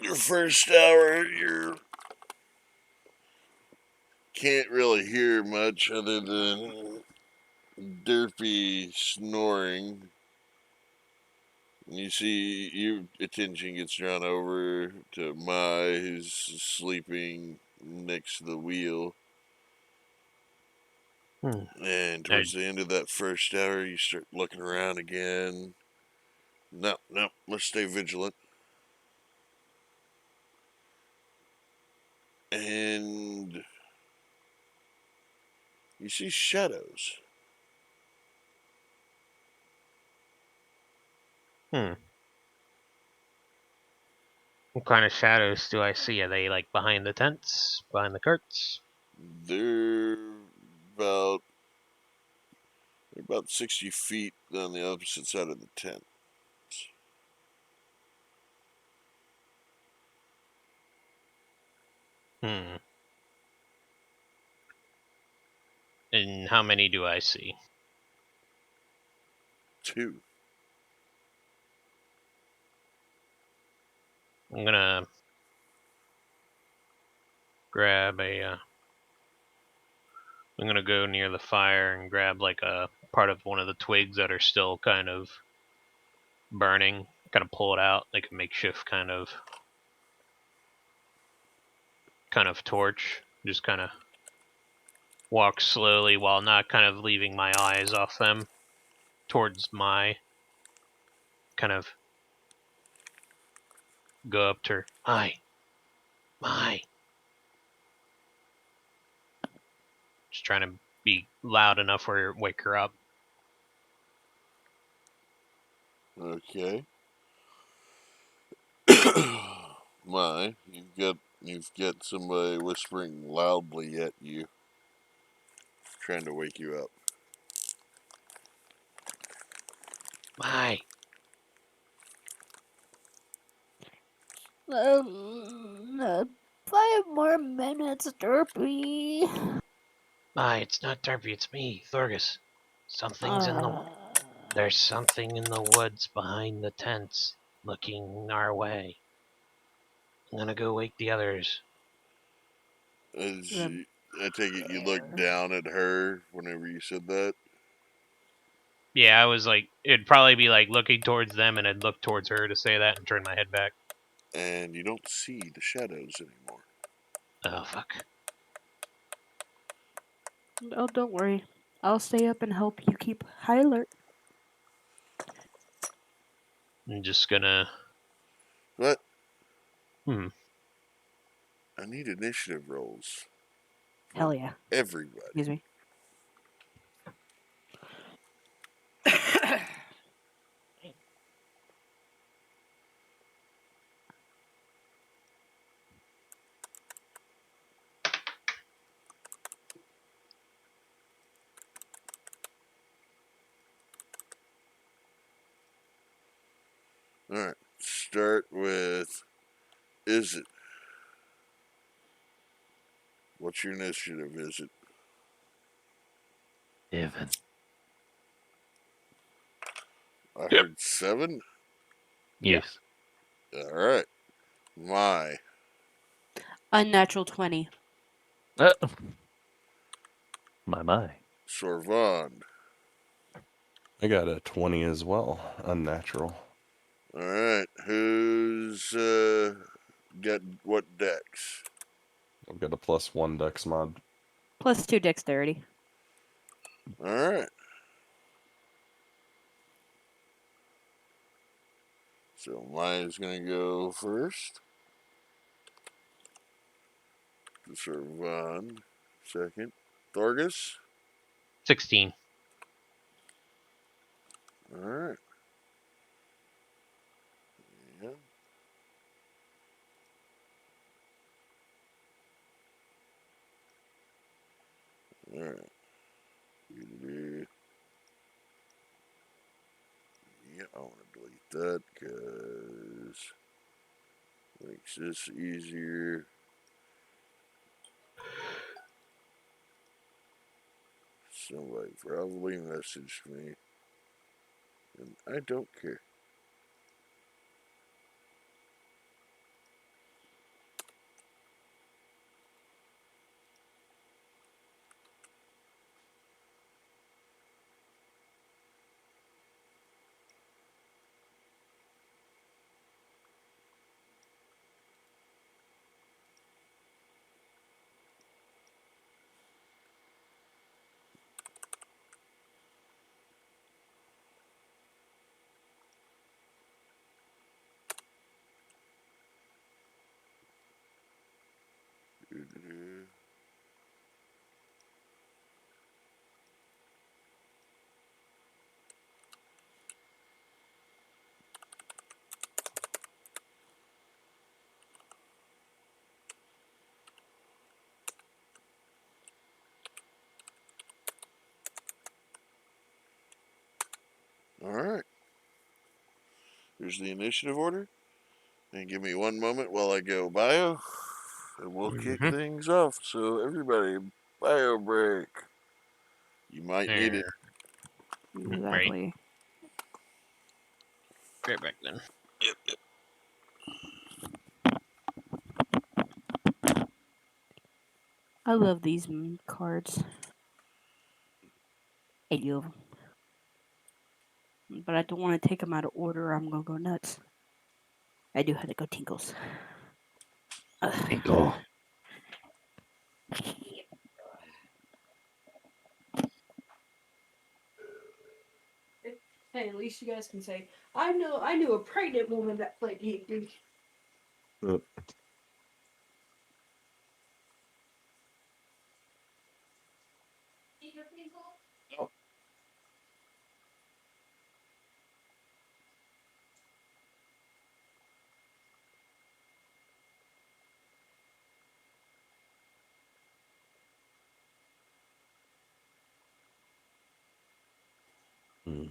your first hour, you can't really hear much other than Derpy snoring. You see, your attention gets drawn over to Mai, who's sleeping next to the wheel.
Hmm.
And towards the end of that first hour, you start looking around again. No, let's stay vigilant. And you see shadows.
Hmm. What kind of shadows do I see? Are they like behind the tents, behind the carts?
They're about 60 feet on the opposite side of the tent.
Hmm. And how many do I see?
2.
I'm gonna grab a. I'm gonna go near the fire and grab like a part of one of the twigs that are still kind of burning. Kind of pull it out like a makeshift kind of torch. Just kind of walk slowly while not kind of leaving my eyes off them towards my kind of go up to her. My. Just trying to be loud enough where wake her up.
Okay. My, you've got somebody whispering loudly at you, trying to wake you up.
My.
5 more minutes, Derpy.
My, it's not Derpy, it's me, Thorgus. There's something in the woods behind the tents, looking our way. I'm gonna go wake the others.
I take it you looked down at her whenever you said that?
Yeah, I was like, it'd probably be like looking towards them, and I'd look towards her to say that and turn my head back.
And you don't see the shadows anymore.
Oh, fuck.
Oh, don't worry. I'll stay up and help you keep high alert.
I'm just gonna.
But
Hmm.
I need initiative rolls.
Hell yeah.
Everybody.
Excuse me.
Alright. Start with Is it? What's your initiative? Is it?
Even.
I
Yep.
heard 7?
Yeah.
Yes.
Alright. My.
Unnatural 20.
Uh, my.
Sorvand.
I got a 20 as well. Unnatural.
Alright. Who's got what dex?
I've got a +1 dex mod.
Plus 2 dexterity.
Alright. So Maya's gonna go first. Sorvand second. Thorgus.
16.
Alright. Yeah. Alright. Yeah, I want to delete that because makes this easier. Somebody probably messaged me, and I don't care. Here's the initiative order. And give me one moment while I go bio, and we'll kick things off. So everybody, bio break. You might need it.
Exactly.
Right back then.
Yep, yep.
I love these cards. I love 'em. But I don't want to take them out of order or I'm going to go nuts. I do have to go tinkles. Ugh.
Oh.
Hey, at least you guys can say, I knew a pregnant woman that played D&D.
Uh, mm.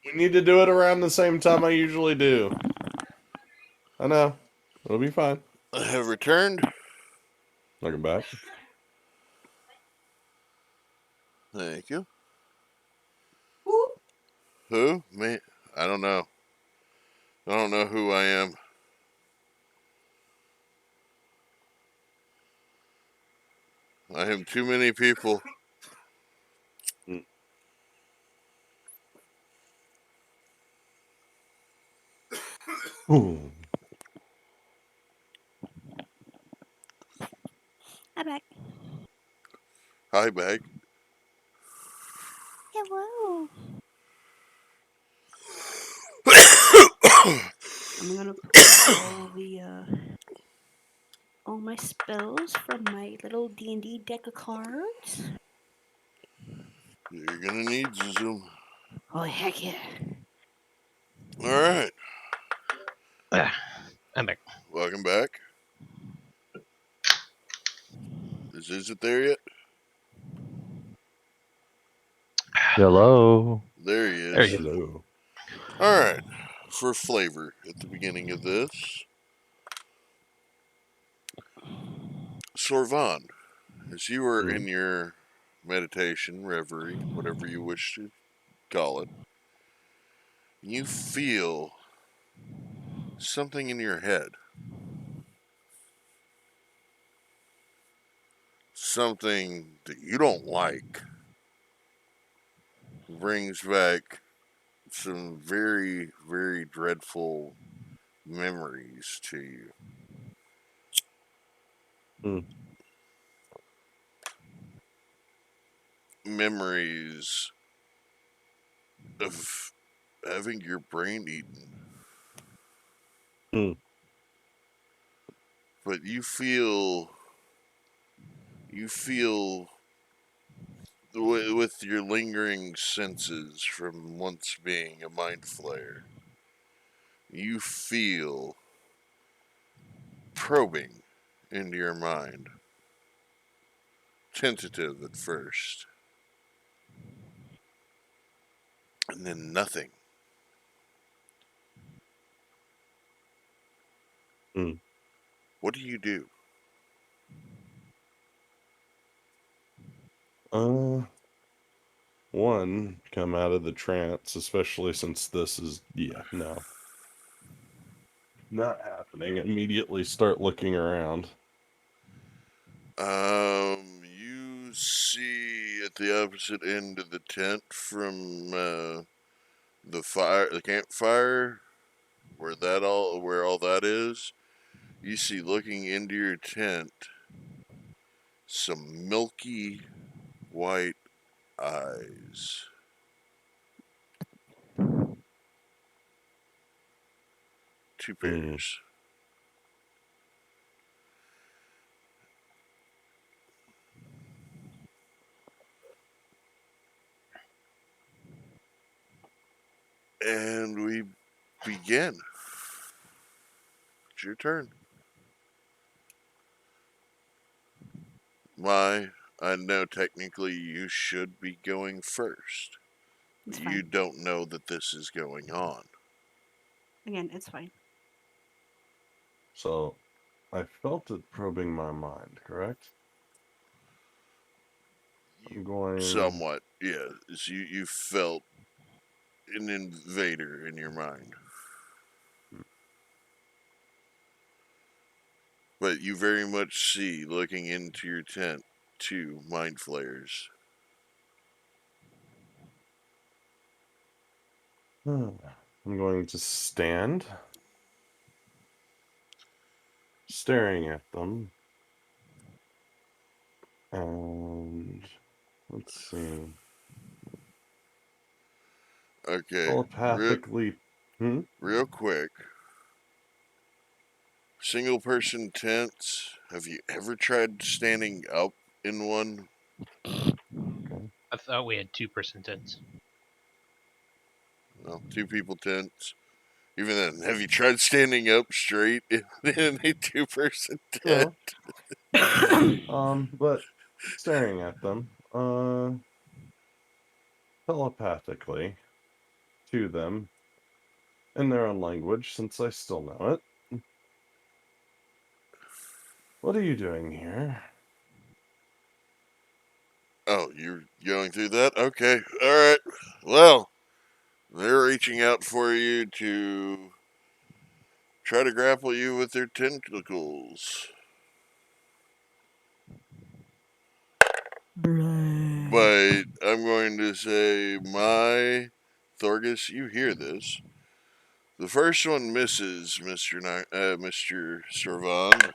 We need to do it around the same time I usually do. I know. It'll be fine.
I have returned.
Welcome back.
Thank you.
Who?
Who? Me? I don't know. I don't know who I am. I am too many people.
Ooh.
I'm back.
Hi, Bag.
Hello. I'm gonna pull all my spells from my little D&D deck of cards.
You're gonna need Zoom.
Oh heck yeah!
All right.
I'm back.
Welcome back. Is it there yet?
Hello.
There he
There
is.
you go.
Hello.
All right. For flavor at the beginning of this, Sorvan, as you were in your meditation, reverie, whatever you wish to call it, you feel something in your head. Something that you don't like brings back some very, very dreadful memories to you.
Mm.
Memories of having your brain eaten.
Mm.
But you feel with your lingering senses from once being a mind flayer, you feel probing into your mind. Tentative at first, and then nothing.
Mm.
What do you do?
One, come out of the trance, especially since this is, no. Not happening. Immediately start looking around.
You see at the opposite end of the tent from the campfire, where all that is. You see, looking into your tent, some milky white eyes. Two
Mm.
pairs. And we begin. It's your turn. I know technically you should be going first.
It's
You
fine.
don't know that this is going on.
Again, it's fine.
So, I felt it probing my mind, correct? I'm going.
Somewhat, yeah. So you felt an invader in your mind. But you very much see, looking into your tent, 2 mind flayers.
I'm going to stand, staring at them, and let's see.
Okay,
Telepathically.
real quick. Single person tents. Have you ever tried standing up in one?
Okay.
I thought we had 2-person tents.
No, 2 people tents. Even then, have you tried standing up straight in a 2-person tent?
But staring at them, telepathically to them in their own language, since I still know it. What are you doing here?
Oh, you're going through that? Okay, alright. Well, they're reaching out for you to try to grapple you with their tentacles. But I'm going to say, my Thorgus, you hear this. The first one misses, Mr. Servan.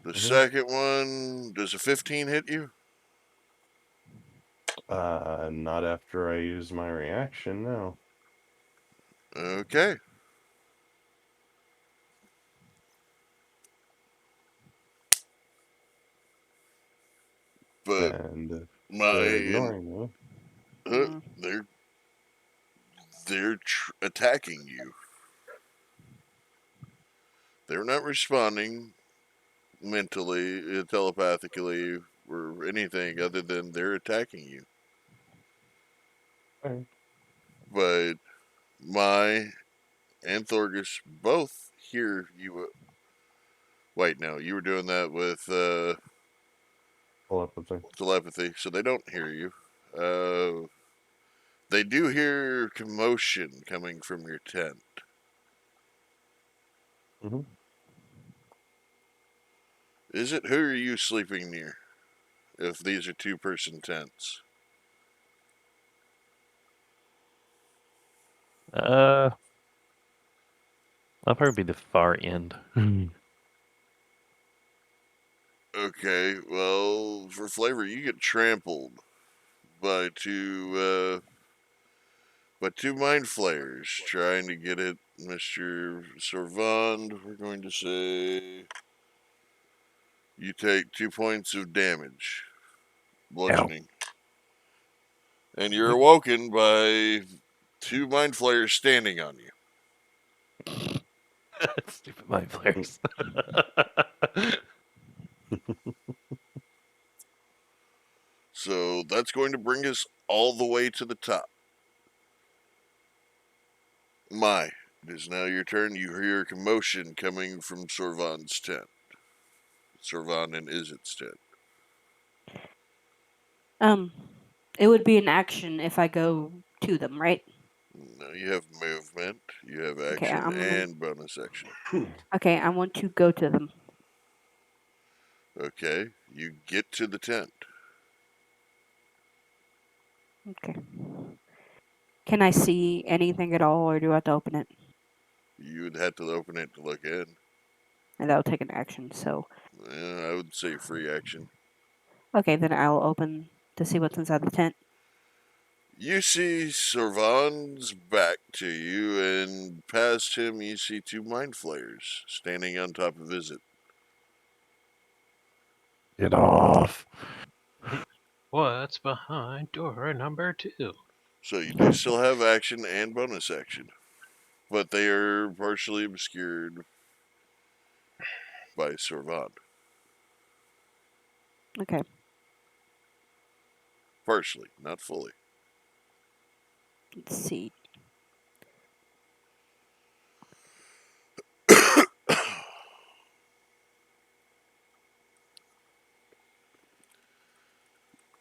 The second one, does a 15 hit you?
Not after I use my reaction, no.
Okay. But
And they're
my
ignoring me.
they're attacking you. They're not responding mentally, telepathically, or anything other than they're attacking you.
Okay.
But my and Thorgus both hear you. Wait, no, you were doing that with telepathy, so they don't hear you. They do hear commotion coming from your tent.
Mm-hmm.
Is it, who are you sleeping near? If these are 2-person tents.
I'll probably be the far end.
Okay, well, for flavor, you get trampled by two mind flayers trying to get at Mr. Servand. We're going to say you take 2 points of damage, bludgeoning, and you're awoken by 2 mind flayers standing on you.
Stupid mind players.
So that's going to bring us all the way to the top. It is now your turn. You hear commotion coming from Sorvan's tent. Sorvan and Izzet's tent.
It would be an action if I go to them, right?
No, you have movement, you have
Okay,
action, and bonus action.
Okay, I want to go to them.
Okay, you get to the tent.
Okay. Can I see anything at all, or do I have to open it?
You would have to open it to look in.
And that'll take an action, so...
I would say free action.
Okay, then I'll open to see what's inside the tent.
You see Sorvan's back to you, and past him you see 2 mind flayers standing on top of Izzet.
Get off.
What's behind door number 2?
So you do still have action and bonus action, but they are partially obscured by Servant.
Okay.
Partially, not fully.
Let's see.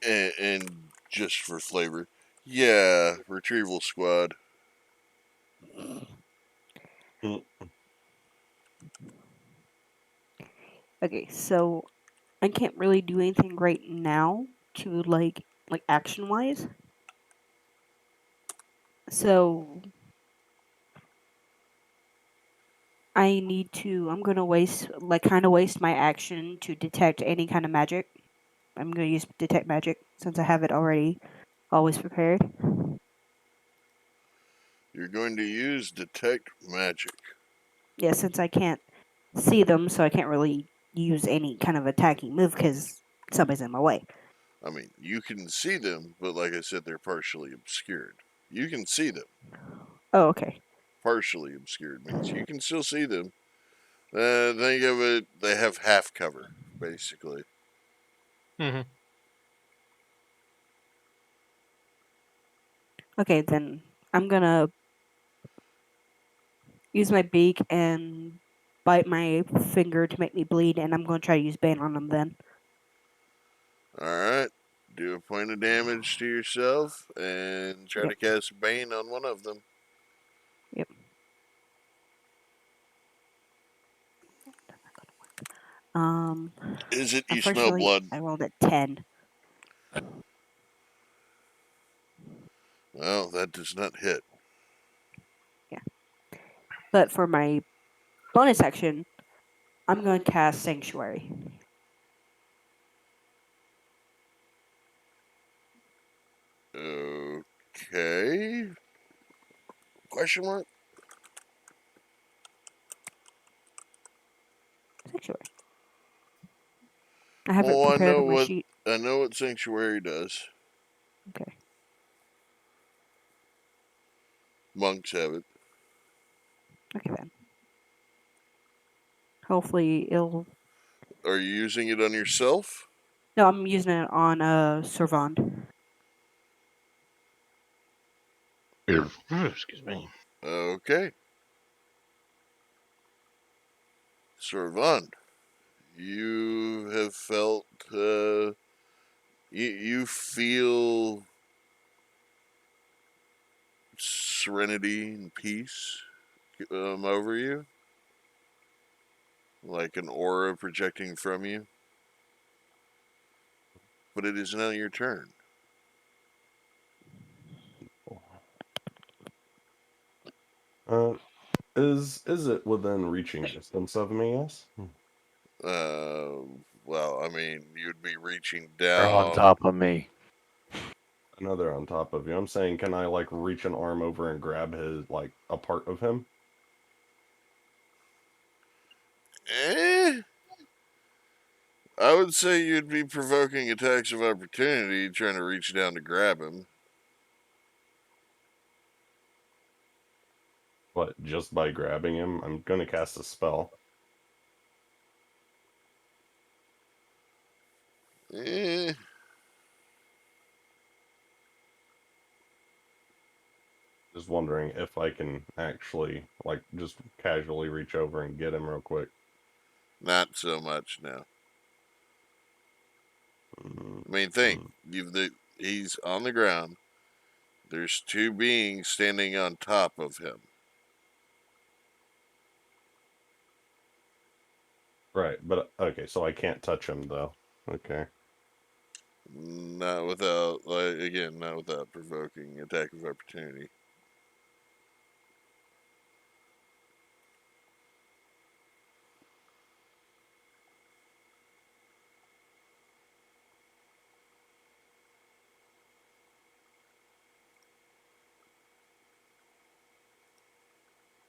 And just for flavor, yeah, retrieval squad.
Okay, so I can't really do anything right now to like action wise. So I'm gonna waste my action to detect any kind of magic. I'm gonna use detect magic since I have it already always prepared.
You're going to use detect magic.
Yeah, since I can't see them, so I can't really use any kind of attacking move because somebody's in my way.
I mean, you can see them, but like I said, they're partially obscured. You can see them.
Oh, okay.
Partially obscured means you can still see them. Think of it, they have half cover, basically.
Mm-hmm.
Okay, then I'm gonna use my beak and bite my finger to make me bleed, and I'm gonna try to use Bane on them then.
Alright. Do a point of damage to yourself and try
Yep.
to cast Bane on one of them.
Yep.
Is it you smell
Unfortunately,
blood?
I rolled at 10.
Well, that does not hit.
Yeah. But for my bonus action, I'm going to cast Sanctuary.
Okay. Question mark?
Sanctuary. I have it
Well,
prepared on my sheet.
I know what Sanctuary does.
Okay.
Monks have it.
Okay then. Hopefully it'll.
Are you using it on yourself?
No, I'm using it on Servand.
Excuse me.
Okay. Servant, you have felt, you feel serenity and peace over you, like an aura projecting from you. But it is now your turn.
Is it within reaching distance of me? Yes.
Uh, well, I mean, you'd be reaching
They're on
down.
top of me.
I know they're on top of you. I'm saying, can I like reach an arm over and grab his like a part of him?
Eh? I would say you'd be provoking attacks of opportunity trying to reach down to grab him.
But just by grabbing him, I'm gonna cast a spell.
Eh?
Just wondering if I can actually like just casually reach over and get him real quick.
Not so much now.
Mm,
I mean, think. He's on the ground. There's two beings standing on top of him.
Right, but okay, so I can't touch him though. Okay.
Not without, not without provoking attack of opportunity.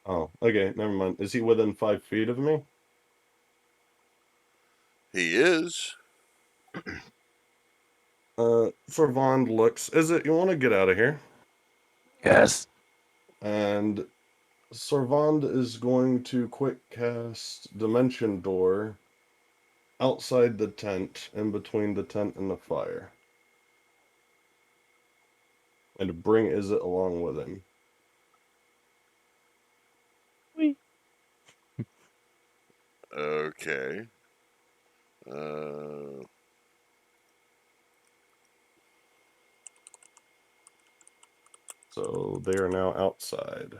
Oh, okay, never mind. Is he within 5 feet of me?
He is.
Servand looks. Is it you want to get out of here?
Yes.
And Servand is going to quick cast Dimension Door outside the tent, in between the tent and the fire. And to bring Izzet along with him.
Okay. Uh,
So they are now outside.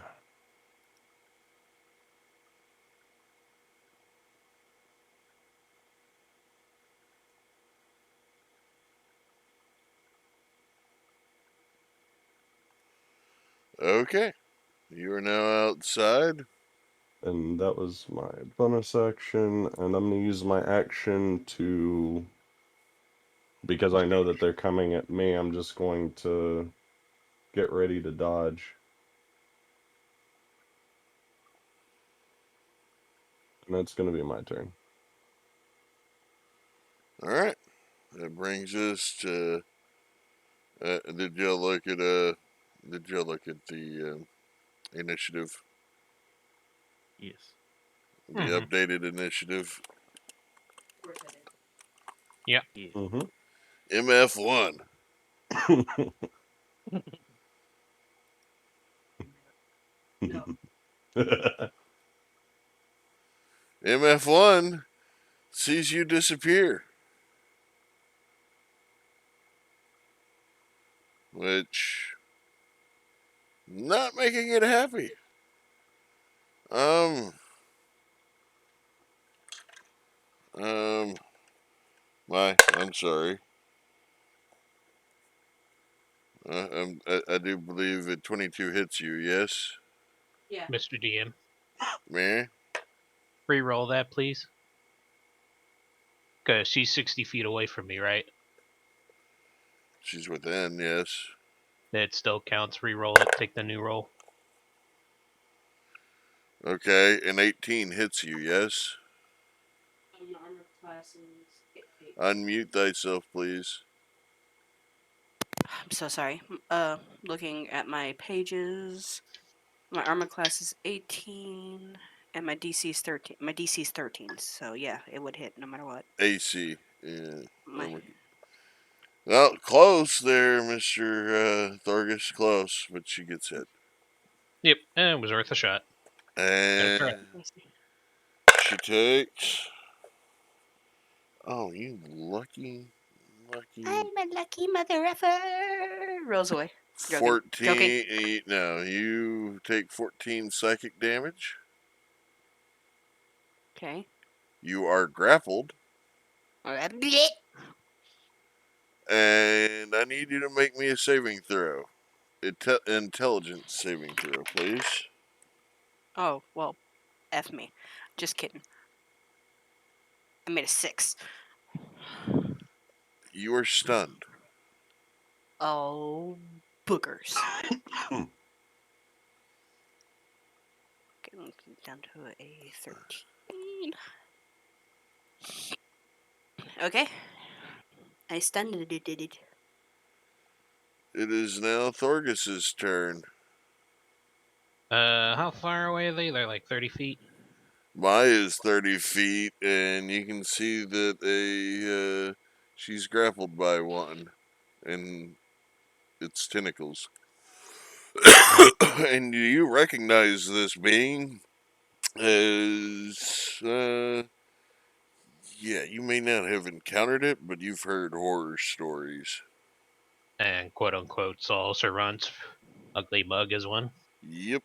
okay. You are now outside.
And that was my bonus action, and I'm going to use my action to, because I know that they're coming at me, I'm just going to get ready to dodge. And that's going to be my turn.
All right. That brings us to. Did you look at the initiative?
Yes.
The
Mhm.
updated initiative.
Yeah.
Mm-hmm.
MF1. MF1 sees you disappear. Which, not making it happy. Um, um, I'm sorry. I do believe that 22 hits you, yes?
Mr. DM,
Me?
re-roll that, please. Cause she's 60 feet away from me, right?
She's within, yes.
It still counts. Re-roll it. Take the new roll.
Okay, an 18 hits you, yes? Unmute thyself, please.
I'm so sorry. Looking at my pages, my armor class is 18, and my DC is 13. My DC is 13, so yeah, it would hit no matter what.
AC. Yeah.
My
Well, close there, Mr. Thorgus. Close, but she gets hit.
Yep, it was worth a shot.
And she takes. Oh, you lucky.
I'm a lucky mother effer. Rolls away. Joking.
14. No, you take 14 psychic damage.
Okay.
You are grappled. And I need you to make me a saving throw. Intelligence saving throw, please.
Oh, well, F me. Just kidding. I made a 6.
You are stunned.
Oh, boogers. Getting down to a 13. Okay. I stunned it.
It is now Thorgus's turn.
How far away are they? They're like 30 feet.
Maya is 30 feet, and you can see that she's grappled by one, and its tentacles. And do you recognize this being as, yeah, you may not have encountered it, but you've heard horror stories.
And quote unquote Saul Servant's ugly mug is one.
Yep.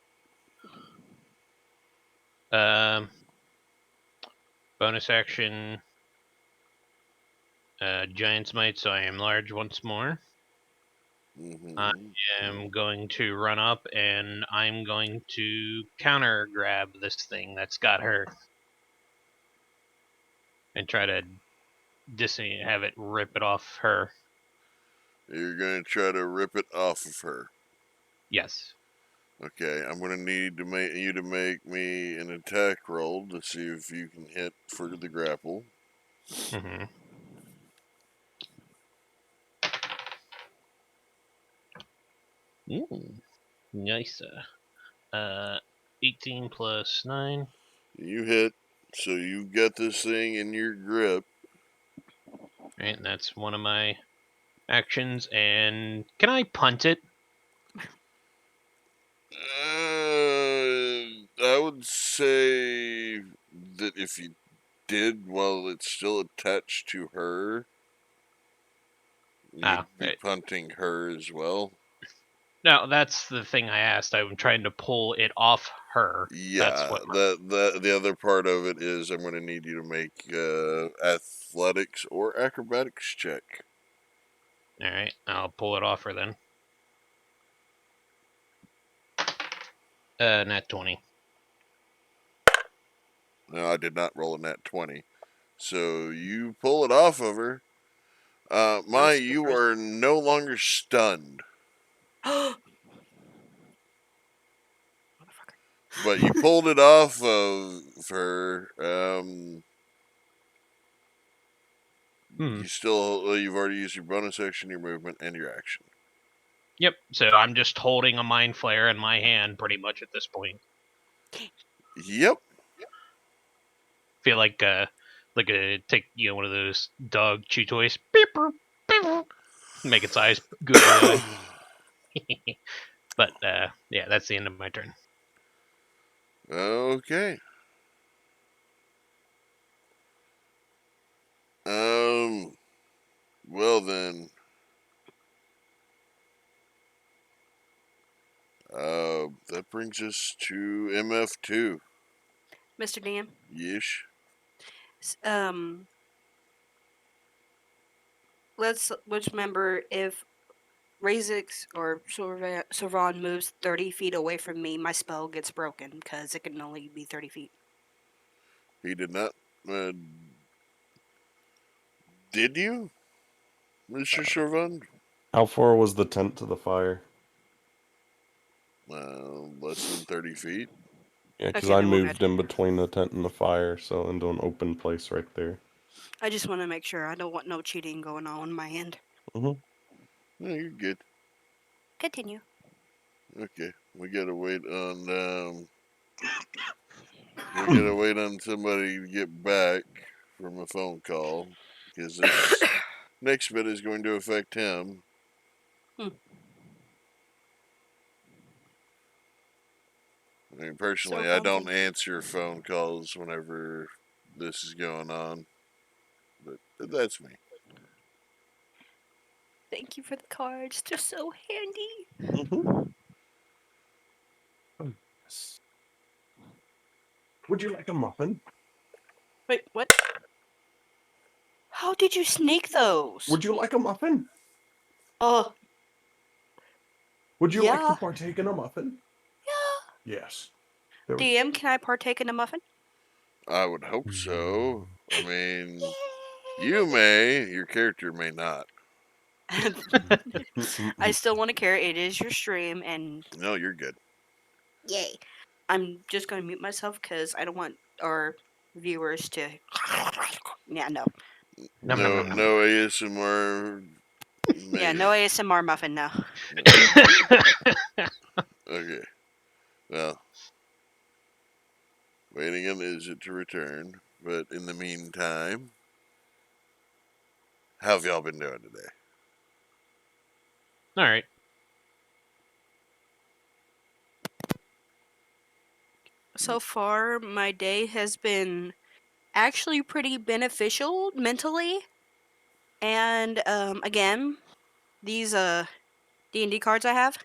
Um, bonus action. Giant's Might, so I am large once more. I am going to run up and I'm going to counter grab this thing that's got her and try to have it rip it off her.
You're going to try to rip it off of her.
Yes.
Okay, I'm going to need to make you to make me an attack roll to see if you can hit for the grapple.
Mm-hmm. Ooh. Nice. 18 plus 9.
You hit, so you get this thing in your grip.
Right, and that's one of my actions. And can I punt it?
I would say that if you did while it's still attached to her, you'd be
right.
punting her as well.
No, that's the thing I asked. I'm trying to pull it off her. That's
Yeah,
what.
the other part of it is I'm going to need you to make athletics or acrobatics check.
All right, I'll pull it off her then. Nat 20.
No, I did not roll a nat 20. So you pull it off of her. You are no longer stunned. But you pulled it off of her. You've already used your bonus action, your movement, and your action.
Yep. So I'm just holding a mind flare in my hand, pretty much at this point.
Yep.
Feel like take one of those dog chew toys. Make its eyes googly eyed. But yeah, that's the end of my turn.
Okay. Well then. That brings us to MF2.
Mr. Dan.
Yes.
Let's remember if Razix or Sorvan moves 30 feet away from me, my spell gets broken because it can only be 30 feet.
He did not. Did you, Mr. Sorvan?
How far was the tent to the fire?
Less than 30 feet.
Yeah, because
Okay,
I
then we're
moved in between the tent and the fire, so into an open place right there.
I just want to make sure. I don't want no cheating going on my end.
No, you're good.
Continue.
Okay, we gotta wait on we gotta wait on somebody to get back from a phone call because this next bit is going to affect him. I mean, personally, I don't answer phone calls whenever this is going on, but that's me.
Thank you for the cards. They're so handy.
Would you like a muffin?
Wait, what? How did you sneak those?
Would you like a muffin? Would you like to partake in a muffin?
Yeah.
Yes.
DM, can I partake in a muffin?
I would hope so. I mean, you may, your character may not.
I still want to care. It is your stream, and
No, you're good.
yay. I'm just going to mute myself because I don't want our viewers to. Yeah, no.
No ASMR.
Yeah, no ASMR muffin now.
Okay. Well, waiting on Izzet to return, but in the meantime, how have y'all been doing today?
All right.
So far, my day has been actually pretty beneficial mentally. And again, these D&D cards I have,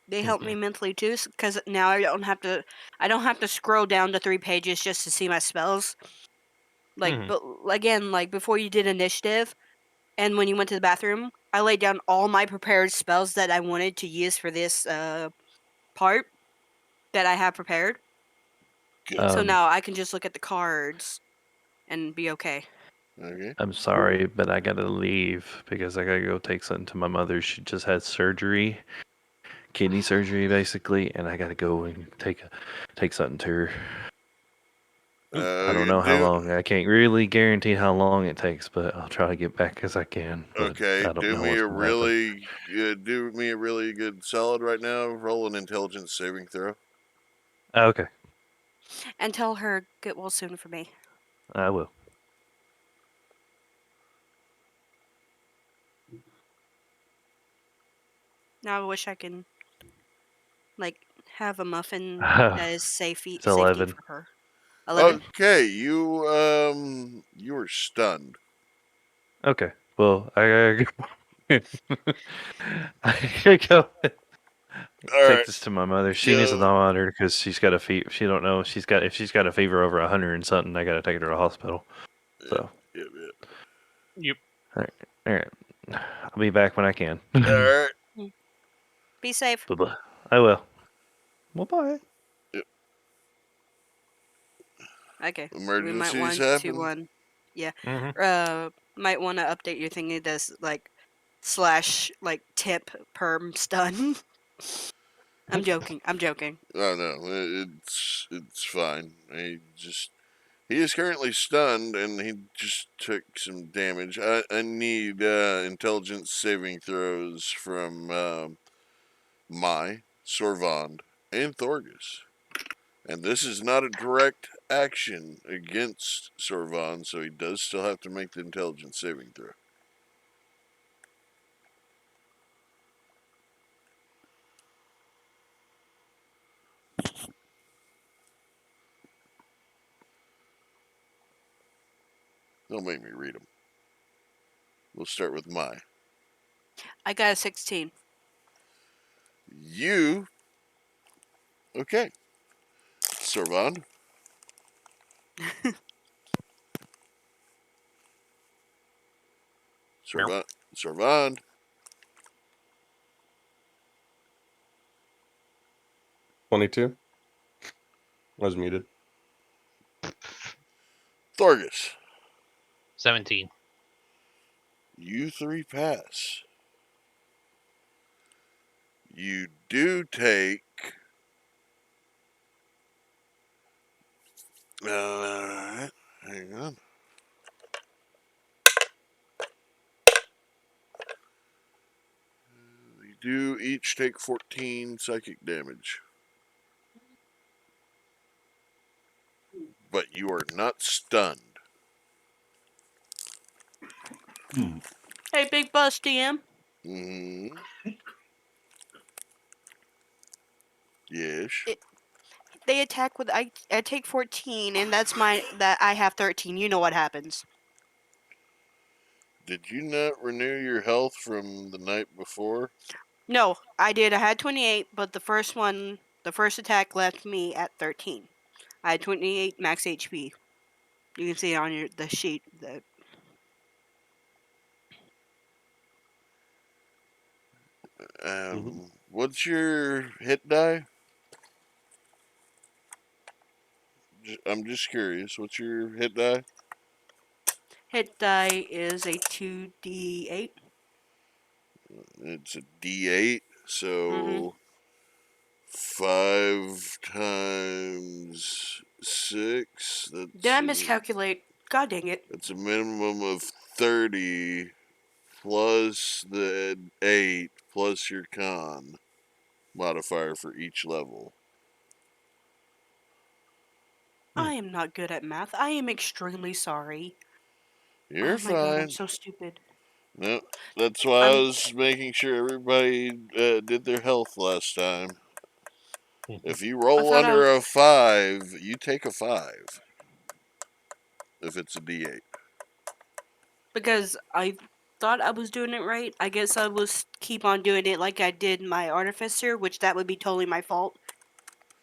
they help me mentally too, because now I don't have to scroll down to 3 pages just to see my spells. Like, but again, like before you did initiative, and when you went to the bathroom, I laid down all my prepared spells that I wanted to use for this part that I have prepared. So now I can just look at the cards and be okay.
Okay.
I'm sorry, but I gotta leave because I gotta go take something to my mother. She just had surgery, kidney surgery basically, and I gotta go and take something to her. I don't know how long. I can't really guarantee how long it takes, but I'll try to get back as I can. But
Okay,
I don't
do
know
me
what's
a
gonna happen.
really good solid right now. Roll an intelligence saving throw.
Okay,
And tell her get well soon for me.
I will.
Now I wish I can, like, have a muffin that is safety
It's 11.
for her. 11.
Okay, you were stunned.
Okay. Well, I gotta go. I gotta go.
All
Take
right,
this to my mother. She needs a
go.
thermometer because she's got a fever. She don't know if she's got a fever over 100 and something. I gotta take her to the hospital. So,
Yep.
Yep.
all right. I'll be back when I can.
All right.
Be safe.
Bye. I will. Well, bye.
Okay. We might
Emergencies
want to
happen.
might want to update your thingy. It does like slash like tip perm stun. I'm joking. I'm joking.
Oh no, it's fine. He is currently stunned, and he just took some damage. I need intelligence saving throws from Sorvand, and Thorgus. And this is not a direct action against Sorvand, so he does still have to make the intelligence saving throw. Don't make me read them. We'll start with
I got a 16.
You. Okay. Sorvand. Sorvand.
22. I was muted.
Thorgus.
17.
You three pass. You do take. Alright, hang on. You do each take 14 psychic damage. But you are not stunned.
Hey, Big Bus DM.
Mm-hmm. Yes.
They attack with I take 14, and that's that I have 13. You know what happens.
Did you not renew your health from the night before?
No, I did. I had 28, but the first attack left me at 13. I had 28 max HP. You can see it on the sheet.
What's your hit die? I'm just curious. What's your hit die?
Hit die is a 2d8.
It's a D8,
Mm-hmm.
so 5 times 6.
Did I miscalculate? God dang it.
That's a minimum of 30 plus the 8 plus your con modifier for each level.
I am not good at math. I am extremely sorry.
You're
Oh my god, I'm
fine.
so stupid.
No, that's why I was making sure everybody did their health last time. If you roll
thought
under a 5, you take a 5. If it's a D8.
Because I thought I was doing it right. I guess I was keep on doing it like I did my artificer, which that would be totally my fault.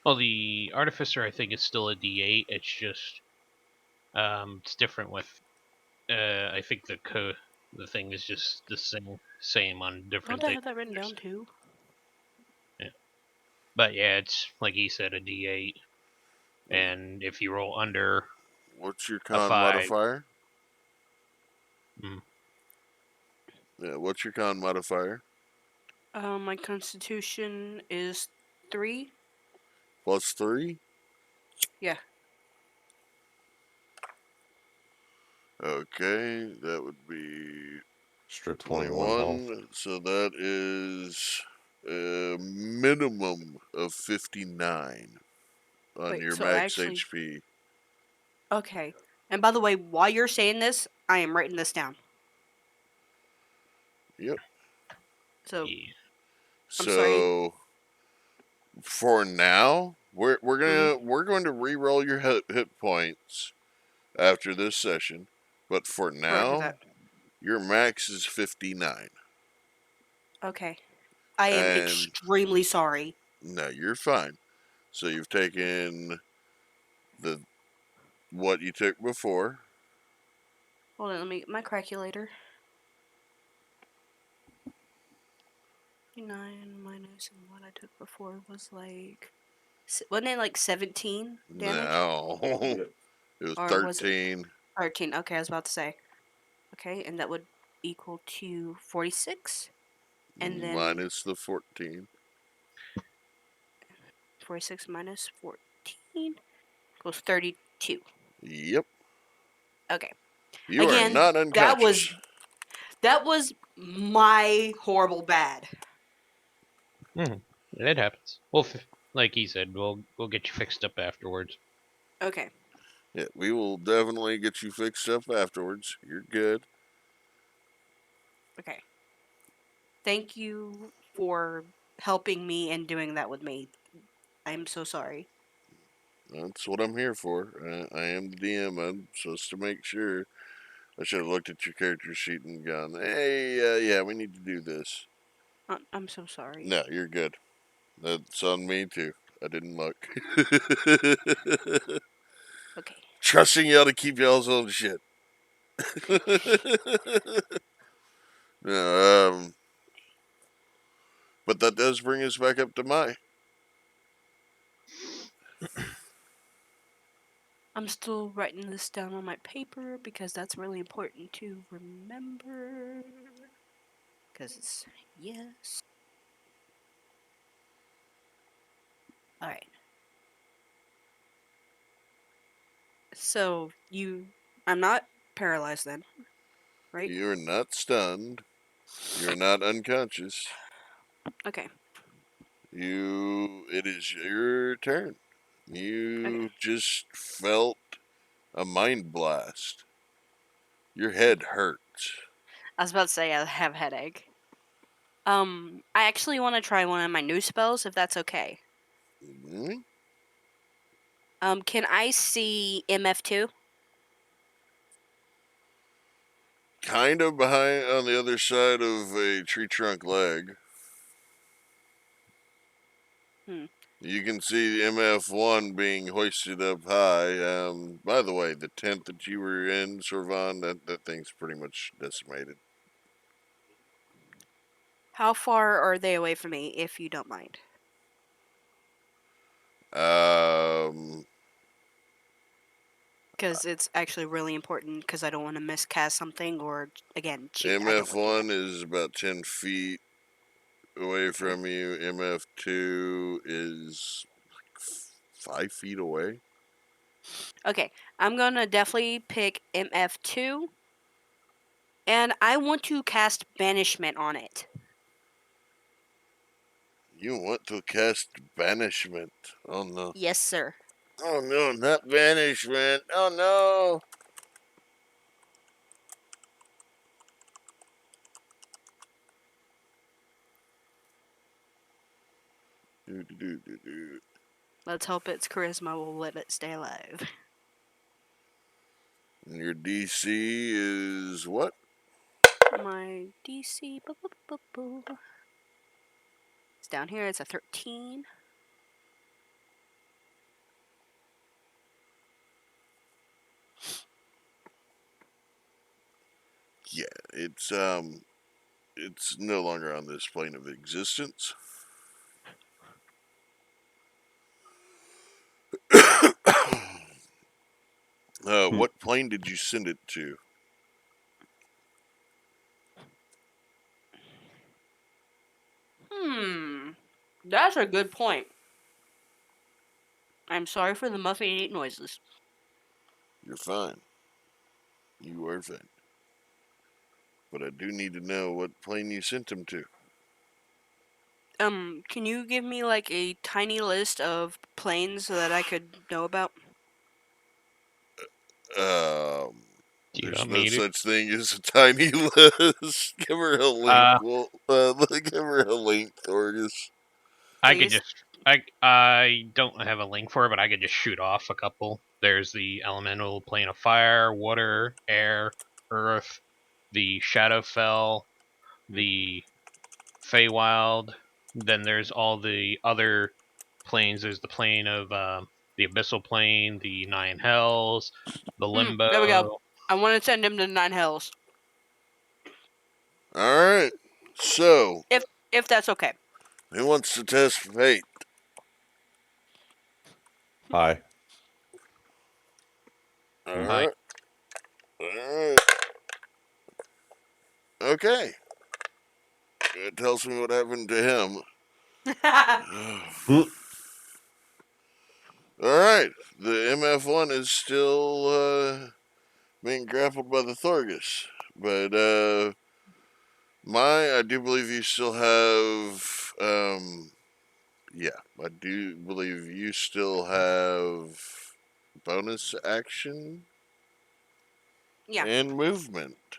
Well, the artificer I think is still a D8. It's just it's different with I think the thing is just the same on different
Don't I
things.
have that written down too?
Yeah. But yeah, it's like he said, a D8. And if you roll under
What's your
a
con
5,
modifier?
mm,
Yeah, what's your con modifier?
My constitution is 3.
Plus 3?
Yeah.
Okay, that would be
Extra 21 health.
21. So that is a minimum of 59 on
Wait,
your
so
max
actually,
HP.
okay. And by the way, while you're saying this, I am writing this down.
Yep.
So
Yeah.
I'm sorry.
So for now, we're
Mhm.
going to re-roll your hit points after this session, but for
Roger
now,
that.
your max is 59.
Okay. I am
And
extremely sorry.
no, you're fine. So you've taken the what you took before.
Hold on, let me get my calculator. 9 minus what I took before was like, wasn't it like 17 damage?
No,
Yep.
it was
Or was it
13.
13? Okay, I was about to say. Okay, and that would equal to 46. And then
Minus the 14.
46 minus 14 equals 32.
Yep.
Okay.
You are
Again,
not
that was
unconscious.
my horrible bad.
It happens. Well, like he said, we'll get you fixed up afterwards.
Okay.
Yeah, we will definitely get you fixed up afterwards. You're good.
Okay. Thank you for helping me and doing that with me. I'm so sorry.
That's what I'm here for. I am the DM. I'm supposed to make sure. I should have looked at your character sheet and gone, hey, yeah, we need to do this.
I'm so sorry.
No, you're good. That's on me, too. I didn't look.
Okay.
Trusting y'all to keep y'all's own shit. No, but that does bring us back up to my.
I'm still writing this down on my paper because that's really important to remember. Because it's yes. Alright. So, I'm not paralyzed then, right?
You're not stunned. You're not unconscious.
Okay.
It is your turn.
Okay.
You just felt a mind blast. Your head hurts.
I was about to say I have a headache. I actually want to try one of my new spells if that's okay.
Mhm.
Can I see MF2?
Kind of behind on the other side of a tree trunk leg.
Hmm.
You can see MF1 being hoisted up high. By the way, the tent that you were in, Sorvan, that thing's pretty much decimated.
How far are they away from me, if you don't mind? Because it's actually really important because I don't want to miscast something or, again, cheat. I don't want to do
MF1 is about 10 feet away
that. Okay.
from you. MF2 is 5 feet away.
Okay, I'm gonna definitely pick MF2, and I want to cast Banishment on it.
You want to cast banishment. Oh no.
Yes, sir.
Oh no, not banishment. Oh no. Do, do, do, do, do.
Let's hope its charisma will let it stay alive.
And your DC is what?
My DC, it's down here. It's a 13.
Yeah, it's no longer on this plane of existence. What plane did you send it to?
That's a good point. I'm sorry for the muffy noises.
You're fine. You are fine. But I do need to know what plane you sent him to.
Can you give me like a tiny list of planes so that I could know about?
Do you
There's
want
no
me to?
such thing as a tiny list. Give her a link. Well, give her a link, Thorgus.
I could
Please.
just. I don't have a link for it, but I could just shoot off a couple. There's the elemental plane of fire, water, air, earth, the Shadowfell, the Feywild. Then there's all the other planes. There's the plane of the Abyssal Plane, the Nine Hells, the Limbo.
There we go. I want to send him to Nine Hells,
Alright. So,
if that's okay.
who wants to test fate?
Hi.
Alright. Alright. Okay. It tells me what happened to him. Alright. The MF1 is still being grappled by the Thorgus. But I do believe you still have yeah, I do believe you still have bonus action
Yeah.
and movement.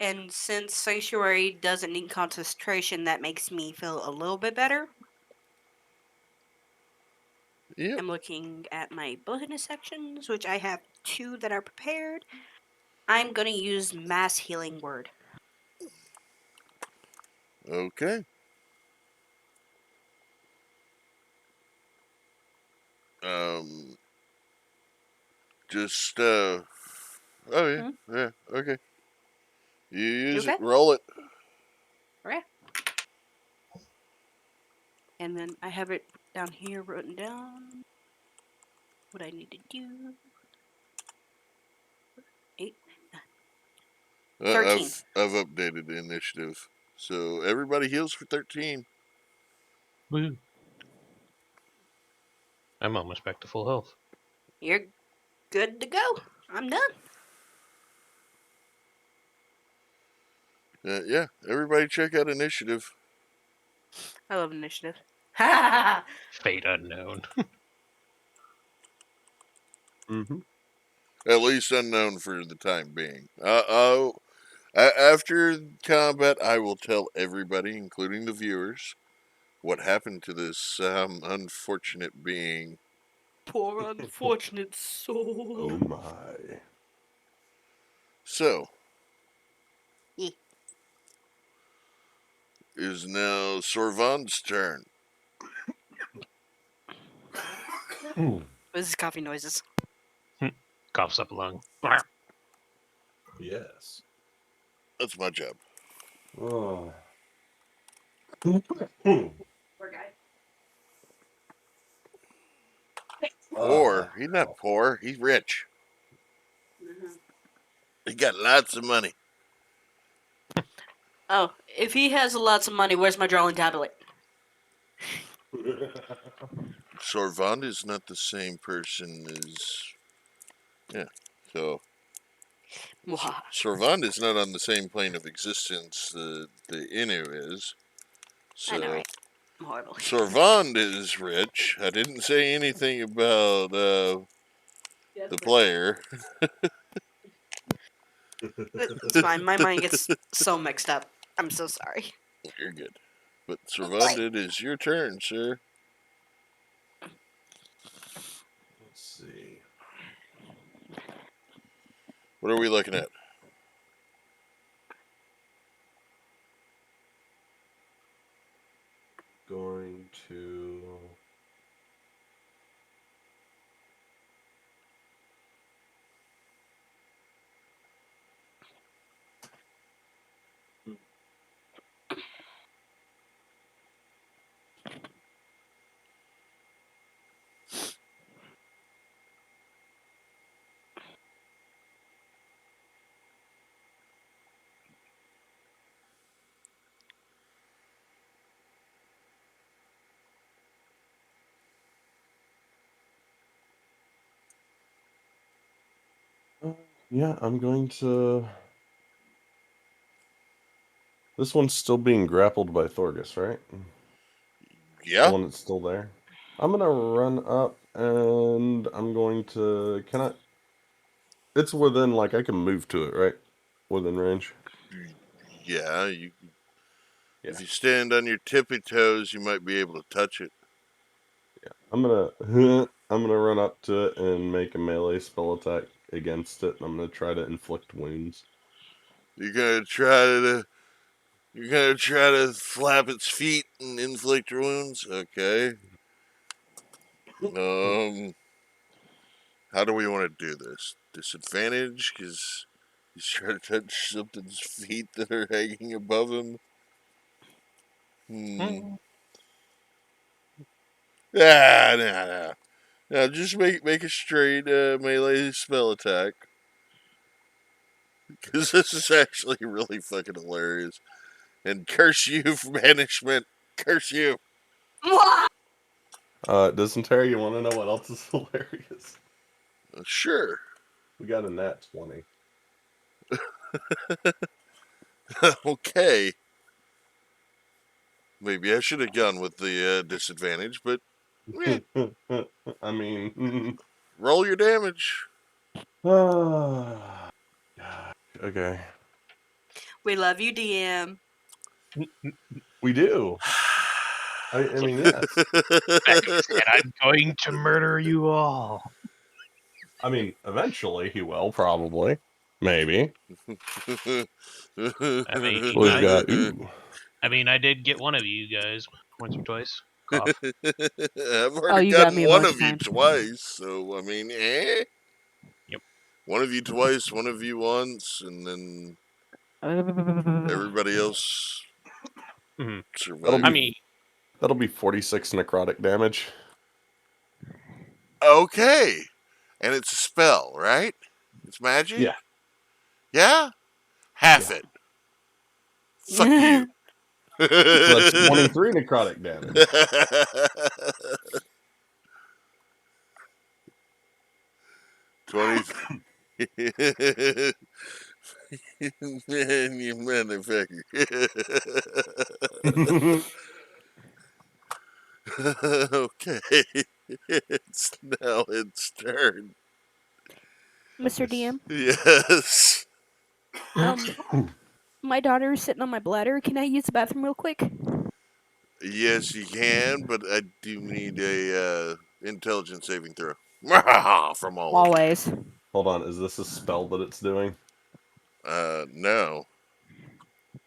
And since Sanctuary doesn't need concentration, that makes me feel a little bit better.
Yep.
I'm looking at my bonus sections, which I have 2 that are prepared. I'm going to use Mass Healing Word.
Okay. Just oh yeah, yeah, okay. You use
Okay.
it, roll it.
Okay. And then I have it down here written down. What I need to do. 8. 13.
I've updated the initiative. So everybody heals for 13.
Woo. I'm almost back to full health.
You're good to go. I'm done.
Yeah, everybody check out initiative.
I love initiative.
Fate unknown.
Mm-hmm.
At least unknown for the time being. After combat, I will tell everybody, including the viewers, what happened to this unfortunate being.
Poor unfortunate soul.
Oh my.
So,
Yeah.
is now Sorvan's turn.
This is coffee noises.
Coughs up a lung.
Yes.
That's my job.
Oh.
Poor guy.
Poor. He's not poor. He's rich. He got lots of money.
Oh, if he has lots of money, where's my drawing tablet?
Sorvand is not the same person as. Yeah, so.
Mwah.
Sorvand is not on the same plane of existence that the Inu is. So.
I know, right? I'm horrible.
Sorvand is rich. I didn't say anything about the player.
It's fine. My mind gets so mixed up. I'm so sorry.
You're good. But Sorvand, it is your turn, sir.
Let's see.
What are we looking at?
Going to. Yeah, I'm going to. This one's still being grappled by Thorgus, right? The
Yeah.
one that's still there. I'm gonna run up and I'm going to. Can I? It's within, like, I can move to it, right? Within range.
Yeah.
Yeah.
If you stand on your tippy toes, you might be able to touch it.
I'm gonna. I'm gonna run up to it and make a melee spell attack against it. And I'm gonna try to inflict wounds.
You're gonna try to flap its feet and inflict wounds. Okay. How do we want to do this? Disadvantage, because he's trying to touch something's feet that are hanging above him. No. No, just make a straight melee spell attack. Because this is actually really fucking hilarious. And curse you for banishment. Curse you.
Dysentery, you want to know what else is hilarious?
Sure.
We got a nat 20.
Okay. Maybe I should have gone with the disadvantage, but eh,
I mean,
roll your damage.
okay.
We love you, DM.
We do. I mean, yes.
And I'm going to murder you all.
I mean, eventually he will, probably. Maybe.
I mean,
We've got. Ooh.
I mean, I did get one of you guys once or twice. Cough.
I've
Oh,
already
you got
gotten
me a
one
bunch
of
of
you
times.
twice, so I mean,
Yep.
One of you twice, one of you once, and then everybody else
Mhm.
survived.
I mean,
That'll be 46 necrotic damage.
Okay, and it's a spell, right? It's magic.
Yeah.
Yeah. Half
Yeah.
it. Fuck you.
So that's 23 necrotic damage.
Man, you motherfucker. Okay. It's now its turn.
Mr. DM,
Yes.
my daughter is sitting on my bladder. Can I use the bathroom real quick?
Yes, you can, but I do need a intelligence saving throw. From all of
Always.
Hold on, is this a spell that it's doing?
you. No.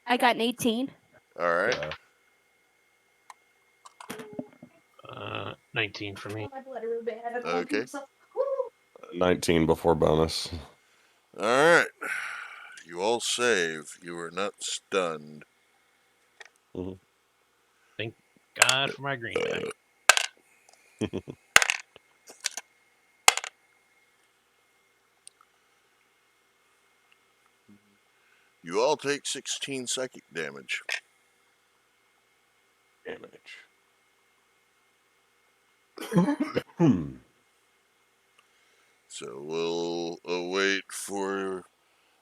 I got an 18.
All right.
19 for me.
Okay.
19 before bonus.
All right. You all save. You are not stunned.
Thank God for my green die.
You all take 16 psychic damage. So we'll await for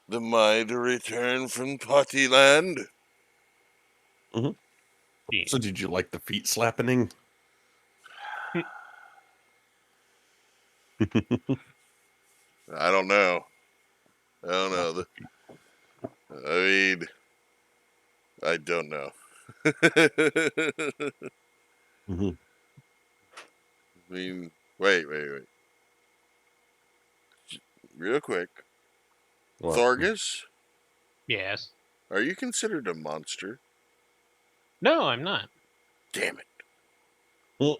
the Mai to return from Potty Land.
Yeah.
So did you like the feet slapping?
I don't know. I mean, I don't know. I mean, wait. Real quick.
What?
Thorgus,
Yes.
are you considered a monster?
No, I'm not.
Damn it.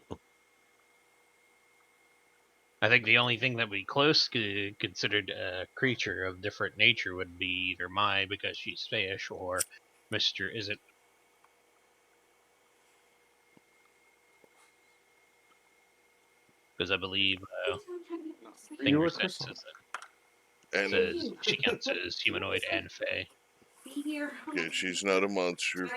I think the only thing that would be close considered a creature of different nature would be either Mai because she's fish or Mr. Is it? Because I believe
You were
Finger
Crystal.
says she counts as humanoid and fae.
Okay, she's not a monster.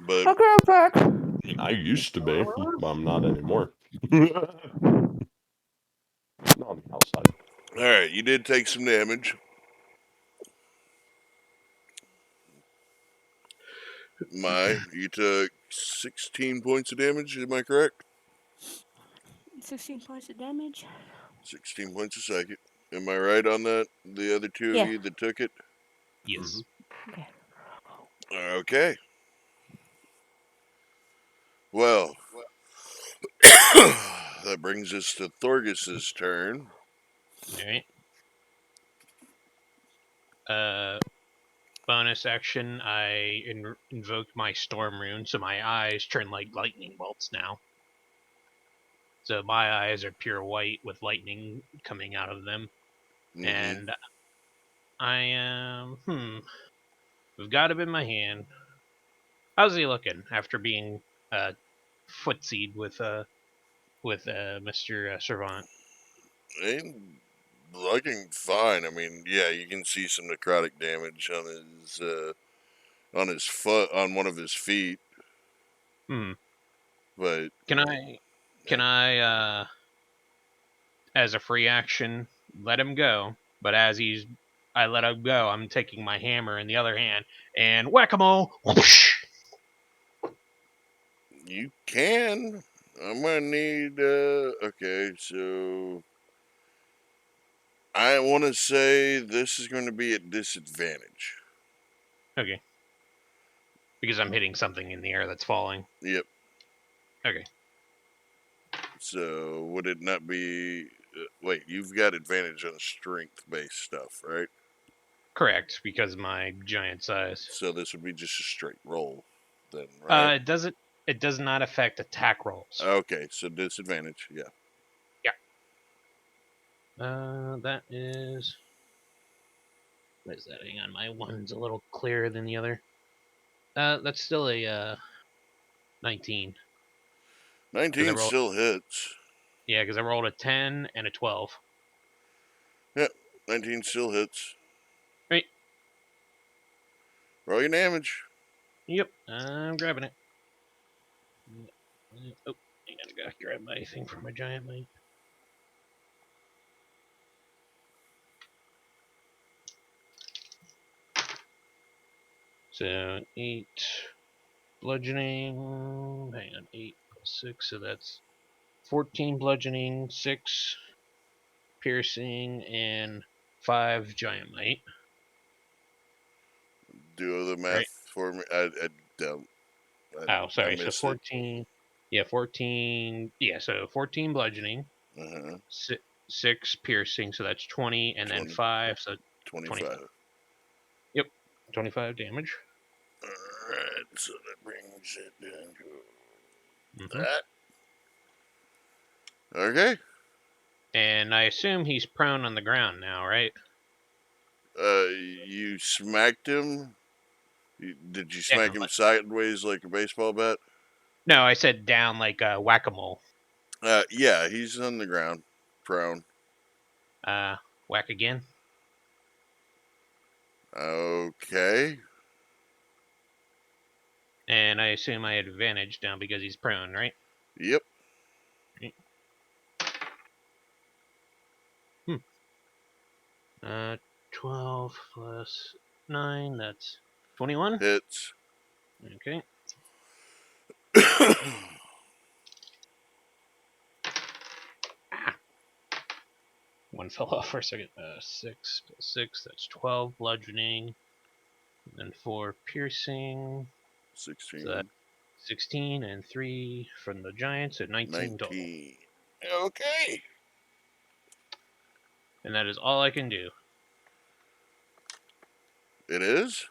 But
Okay, I'm back.
I used to be, but I'm not anymore. No, on the outside.
Alright, you did take some damage. You took 16 points of damage, am I correct?
16 points of damage.
16 points a second. Am I right on that? The other two
Yeah.
of you that took it?
Yes.
Okay.
Okay. Well, that brings us to Thorgus's turn.
Alright. Bonus action, I invoke my storm rune, so my eyes turn like lightning bolts now. So my eyes are pure white with lightning coming out of them.
Mhm.
And I am, we've got him in my hand. How's he looking after being footsied with Mr. Servant?
And looking fine. I mean, yeah, you can see some necrotic damage on his foot, on one of his feet. But
Can I as a free action let him go? But as I let him go, I'm taking my hammer in the other hand and whack-a-mole.
you can. I'm gonna need. Okay, so I want to say this is going to be at disadvantage.
Okay. Because I'm hitting something in the air that's falling.
Yep.
Okay.
So would it not be? Wait, you've got advantage on strength-based stuff, right?
Correct, because of my giant size.
So this would be just a straight roll, then, right?
It does not affect attack rolls.
Okay, so disadvantage, yeah.
That is. What is that? Hang on, my one's a little clearer than the other. That's still a 19.
19 still hits.
Yeah, because I rolled a 10 and a 12.
Yep, 19 still hits.
Right.
Roll your damage.
Yep, I'm grabbing it. Oh, hang on, I gotta grab my thing for my giant light. So 8 bludgeoning. Hang on, 8 plus 6, so that's 14 bludgeoning, 6 piercing, and 5 giant might.
Do the math for me. I don't.
Oh, sorry.
I
So
missed
14. Yeah, 14. Yeah, so 14 bludgeoning,
it.
6 piercing, so that's 20, and
20,
then 5, so
25.
Yep, 25 damage.
Alright, so that brings it down to
Mhm.
that. Okay.
And I assume he's prone on the ground now, right?
You smacked him? Did you smack him sideways like a baseball bat?
No, I said down like whack-a-mole.
Yeah, he's on the ground, prone.
Whack again.
Okay.
And I assume I had advantage now because he's prone, right?
Yep.
12 plus 9, that's 21.
Hits.
Okay. One fell off for a second. 6 plus 6, that's 12 bludgeoning. And then 4 piercing.
16.
So that's 16 and 3 from the giant, so 19 total.
Okay.
And that is all I can do.
It is?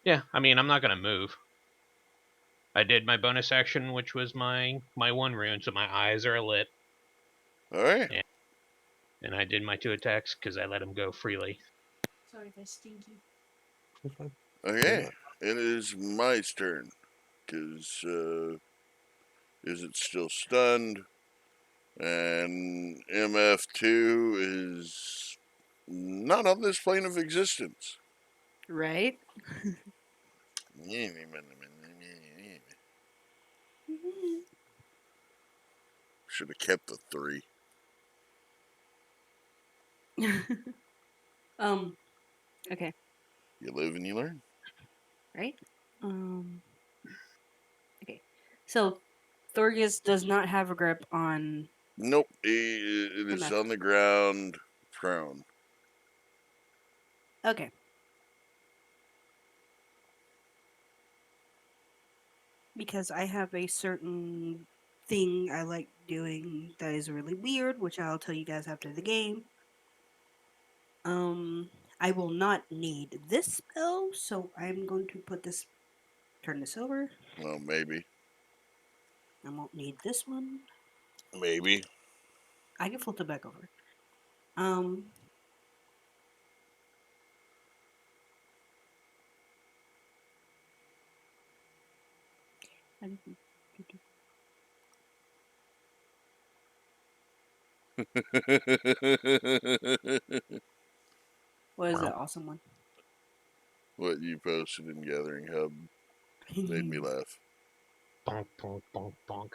Yeah, I mean, I'm not going to move. I did my bonus action, which was my one rune, so my eyes are lit.
Alright.
And I did my 2 attacks because I let him go freely.
Sorry if I stinky.
Okay. It is my turn. Because, is it still stunned? And MF2 is not on this plane of existence.
Right?
Should have kept the 3.
Okay,
You live and you learn.
right? Okay. So Thorgus does not have a grip on
Nope, it is
MF.
on the ground, prone.
Okay. Because I have a certain thing I like doing that is really weird, which I'll tell you guys after the game. I will not need this spell, so I'm going to turn this over.
Well, maybe.
I won't need this one.
Maybe.
I can flip it back over. Um, what is that awesome one?
What you posted in Gathering Hub made me laugh.
Bonk, bonk, bonk, bonk.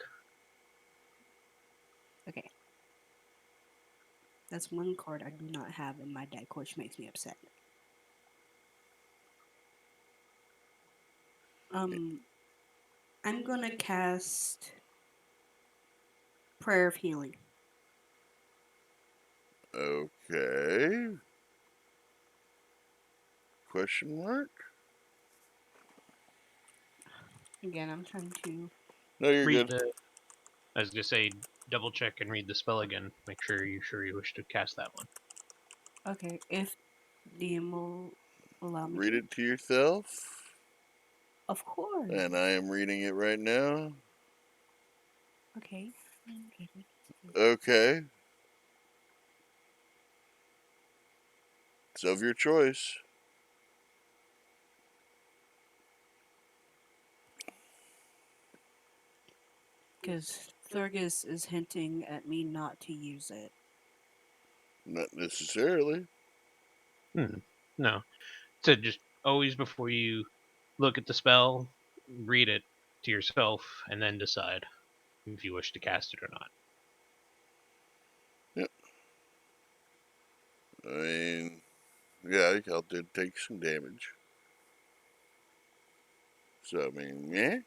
Okay. That's one card I do not have in my deck, which makes me upset. I'm gonna cast Prayer of Healing.
Okay. Question mark?
Again, I'm trying to.
No, you're
Read
good.
the. I was gonna say, double check and read the spell again. Make sure you wish to cast that one.
Okay, if DM will allow me
Read
to.
it to yourself.
Of course.
And I am reading it right now.
Okay.
Okay. It's of your choice.
Because Thurgus is hinting at me not to use it.
Not necessarily.
No. So just always before you look at the spell, read it to yourself and then decide if you wish to cast it or not.
Yep. I mean, yeah, I did take some damage. So, I mean, yeah.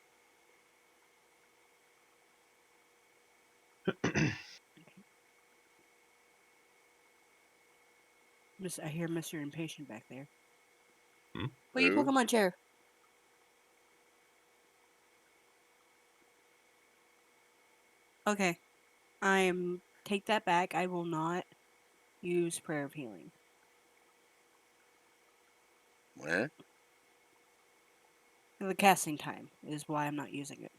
I hear Mr. Impatient back there.
Hmm?
What are you
Who?
Pokemon chair? Okay. Take that back. I will not use Prayer of Healing.
Eh?
The casting time is why I'm not using it.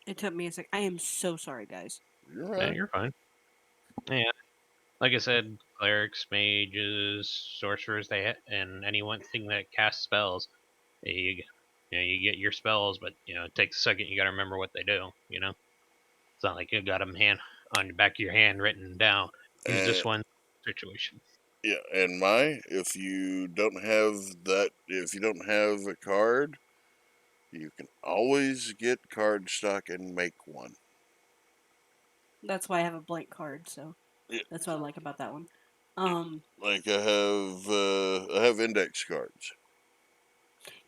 It took me a sec. I am so sorry, guys.
You're
Yeah,
right.
you're fine. Yeah, like I said, clerics, mages, sorcerers, and anyone thing that casts spells, you you get your spells, but it takes a second. You got to remember what they do. It's not like you got them on the back of your hand written down. Use this one situation.
Yeah, and if you don't have a card, you can always get card stock and make one.
That's why I have a blank card, so
Yeah.
that's what I like about that one.
Like I have index cards,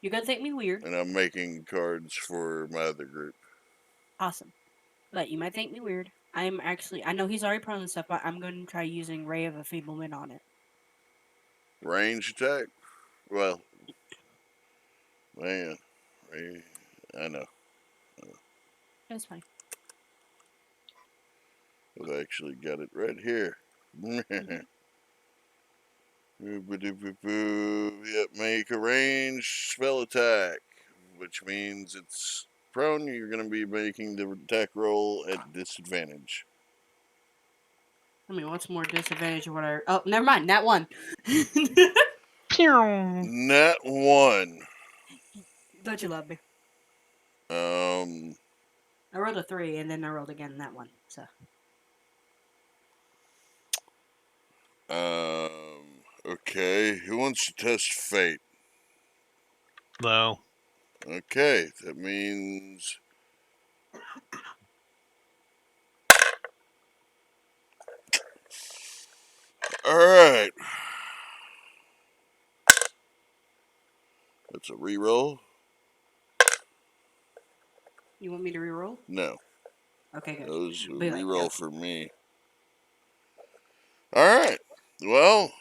You're gonna think me weird.
and I'm making cards for my other group.
Awesome. But you might think me weird. I know he's already prone and stuff, but I'm going to try using Ray of Enfeeblement on it.
Range attack? Well, man, I know.
That's fine.
I've actually got it right here. Yep, make a ranged spell attack, which means it's prone. You're going to be making the attack roll at disadvantage.
I mean, what's more disadvantage or whatever? Oh, never mind. That one.
Nat 1.
Don't you love me?
Um,
I rolled a 3, and then I rolled again that one. So
okay. Who wants to test fate?
Low.
Okay, that means Alright. That's a reroll?
You want me to reroll?
No.
Okay,
That
good.
was a
Be like,
reroll
okay.
for me. Alright. Well,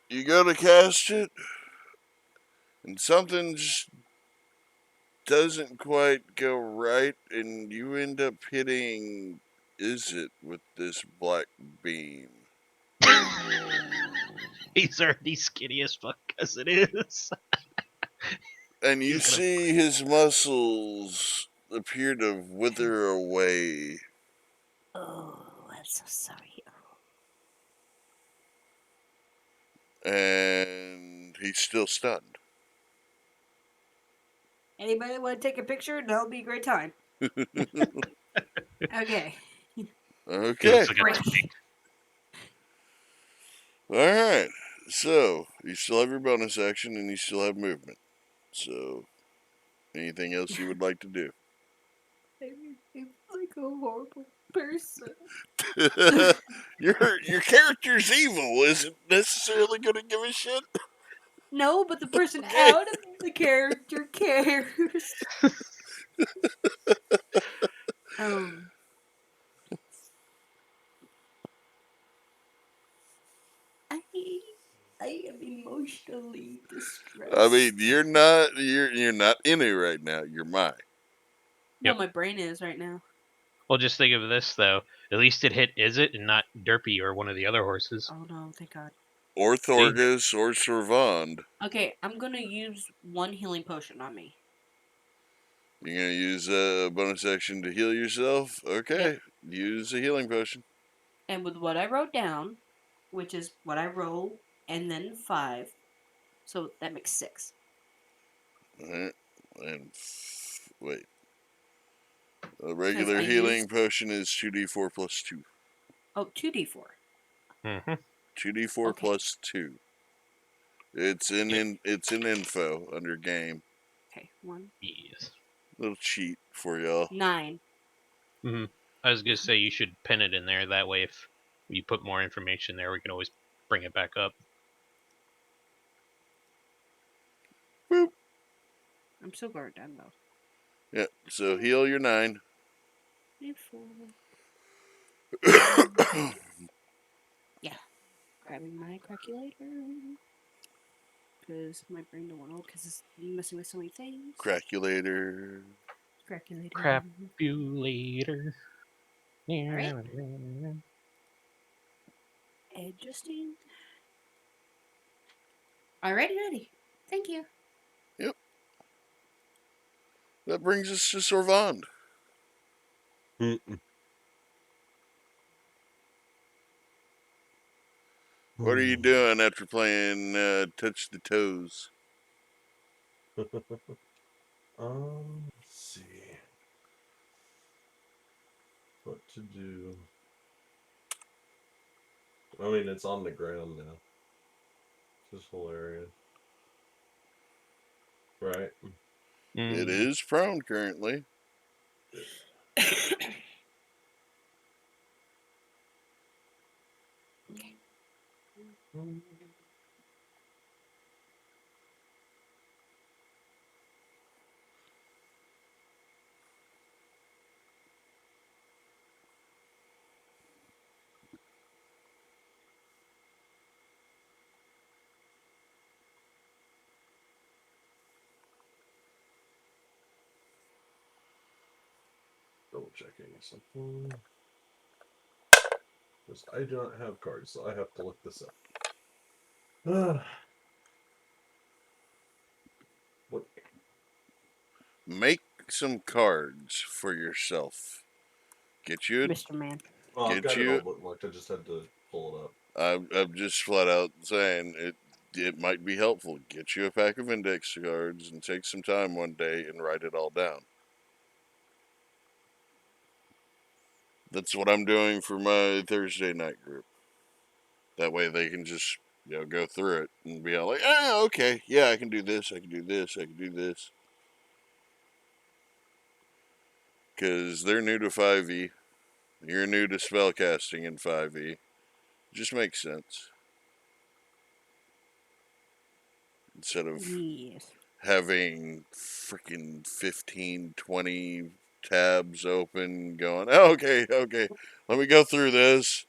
you go to cast it, and something just doesn't quite go right, and you end up hitting Izzet with this black beam.
He's already skinny as fuck as it is.
And you
He's gonna-
see his muscles appear to wither away.
Oh, I'm so sorry.
And he's still stunned.
Anybody want to take a picture? That'll be a great time. Okay.
He
Okay.
looks like a
Great.
Alright. So, you still have your bonus action and you still have movement. So, anything else you would like to do?
I'm like a horrible person.
Your character's evil isn't necessarily going to give a shit.
No, but the person
Okay.
out of the character cares. um. I am emotionally distressed.
I mean, you're not in it right now. You're mine.
No,
Yep.
my brain is right now.
Well, just think of this though. At least it hit Izzet and not Derpy or one of the other horses.
Oh no, thank God.
Or Thorgus or Servand.
Okay, I'm gonna use one healing potion on me.
You're going to use a bonus action to heal yourself? Okay. Use a healing potion.
And with what I wrote down, which is what I roll, and then 5, so that makes 6.
Alright. And wait. A regular
I
healing
used-
potion is 2d4 plus 2.
Oh, 2d4.
Mm-hmm.
2d4
Okay.
plus 2. It's in it's in info under game.
Okay, 1,
Yes.
Little cheat for y'all.
9.
I was gonna say you should pin it in there. That way, if you put more information there, we can always bring it back up.
I'm so glad we're done though.
Yeah, so heal your 9.
4. Grabbing my calculator. Because my brain don't want to, because it's messing with so many things.
Craculator.
Calculator.
Crap. You later.
Adjusting. Alrighty, ready. Thank you.
That brings us to Sorvand. What are you doing after playing Touch the Toes?
Let's see. What to do? I mean, it's on the ground now. This whole area. Right?
It is prone currently.
Double checking something. Because I do not have cards, so I have to look this up. What?
Make some cards for yourself. Get you.
Mr. Man.
Oh, I've
Get
got
you-
it all bookmarked. I just had to pull it up.
I'm just flat out saying it might be helpful. Get you a pack of index cards and take some time one day and write it all down. That's what I'm doing for my Thursday night group. That way they can just, go through it and be all like, okay, yeah, I can do this, I can do this, I can do this. Because they're new to 5e. You're new to spellcasting in 5e. Just makes sense. Instead of
Yes.
having freaking 15, 20 tabs open going, oh, okay, let me go through this.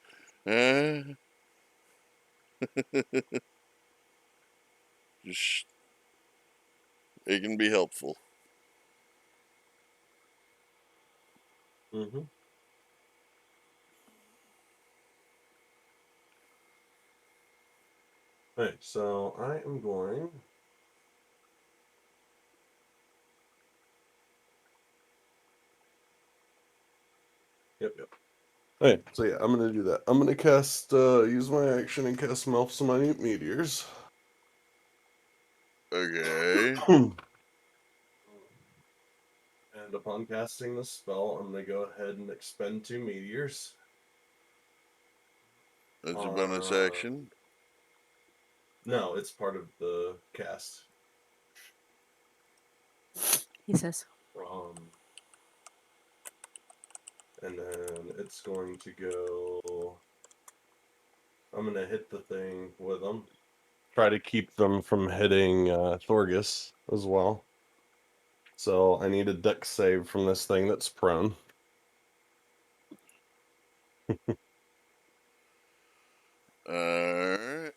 Just, it can be helpful.
Mm-hmm. Right, so I am going. Yep. Alright, so yeah, I'm gonna do that. I'm gonna cast, use my action and cast Melf's Minute Meteors.
Okay.
And upon casting the spell, I'm gonna go ahead and expend 2 meteors.
That's a bonus action.
No, it's part of the cast.
He says.
And then it's going to go. I'm gonna hit the thing with them. Try to keep them from hitting Thorgus as well. So I need a dex save from this thing that's prone.
Alright.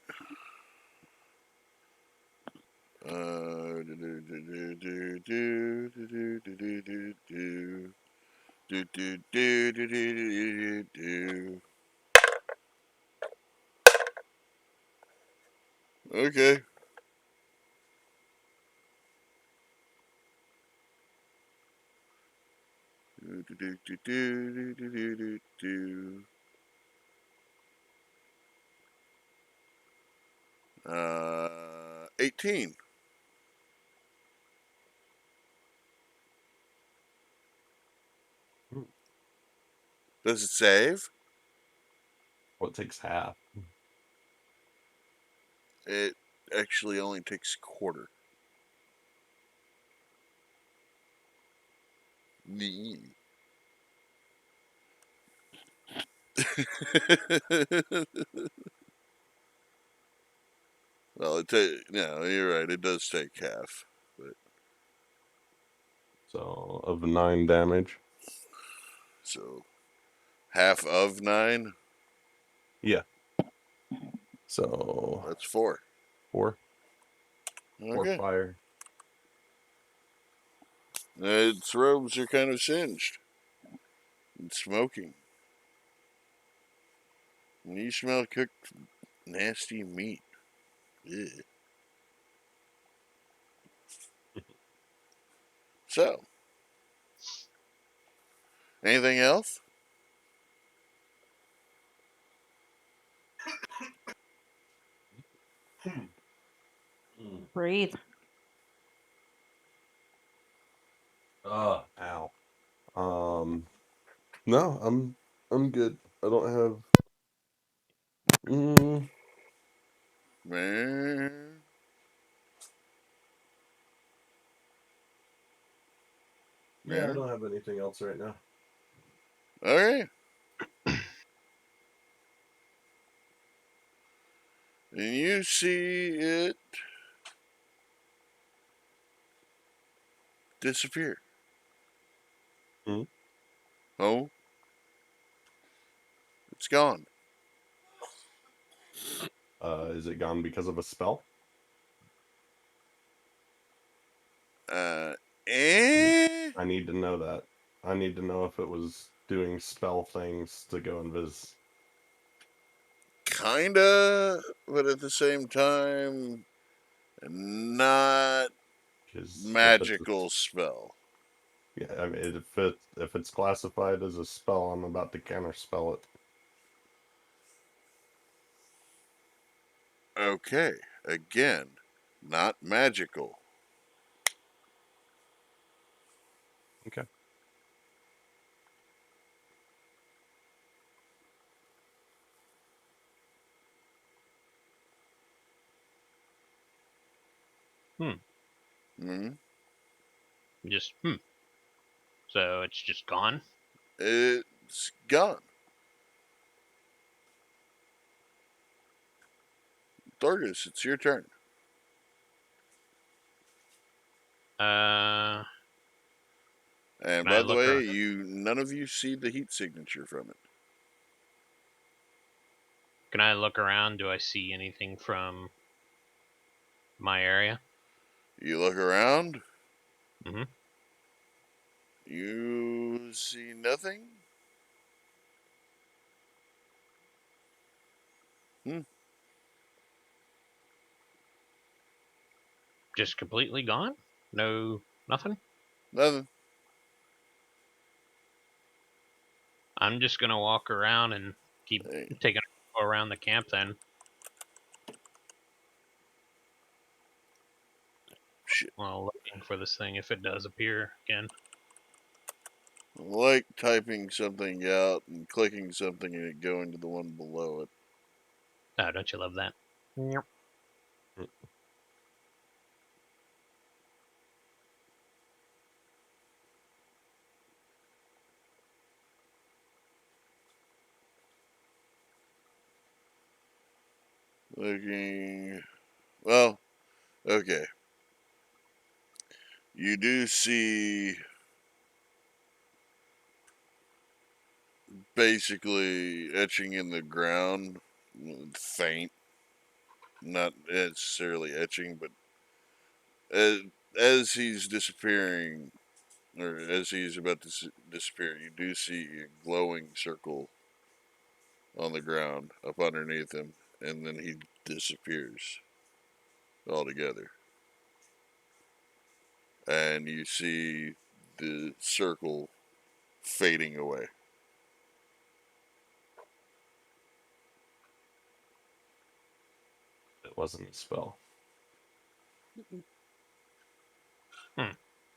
Okay. Uh, 18. Does it save?
What takes half?
It actually only takes a quarter. Nee. Well, no, you're right. It does take half, but
So of 9 damage.
so half of 9.
Yeah. So
That's 4.
4. 4
Okay.
fire.
Its robes are kind of singed and smoking. And you smell cooked, nasty meat. Ugh. So, anything else?
Breathe.
Ow. No, I'm good. I don't have.
Man.
Yeah, I
Man.
don't have anything else right now.
Okay. And you see it disappear.
Hmm?
Oh. It's gone.
Is it gone because of a spell?
Eh?
I need to know that. I need to know if it was doing spell things to go invis.
Kinda, but at the same time, not
Because
magical spell.
yeah, I mean, if it's classified as a spell, I'm about to counterspell it.
Okay, again, not magical.
Okay.
Hmm.
Just So it's just gone.
It's gone. Thorgus, it's your turn.
Uh,
And
Can
by
I
the
look
way,
around?
none of you see the heat signature from it.
can I look around? Do I see anything from my area?
You look around,
Mm-hmm.
you see nothing.
Just completely gone? No, nothing?
Nothing.
I'm just gonna walk around and keep
Hey,
taking a go around the camp then.
shit.
While looking for this thing if it does appear again.
Like typing something out and clicking something and it going to the one below it.
Oh, don't you love that? Yep.
Looking. Well, okay. You do see basically etching in the ground, faint, not necessarily etching, but as he's disappearing, or as he's about to disappear, you do see a glowing circle on the ground up underneath him, and then he disappears altogether. And you see the circle fading away.
It wasn't a spell.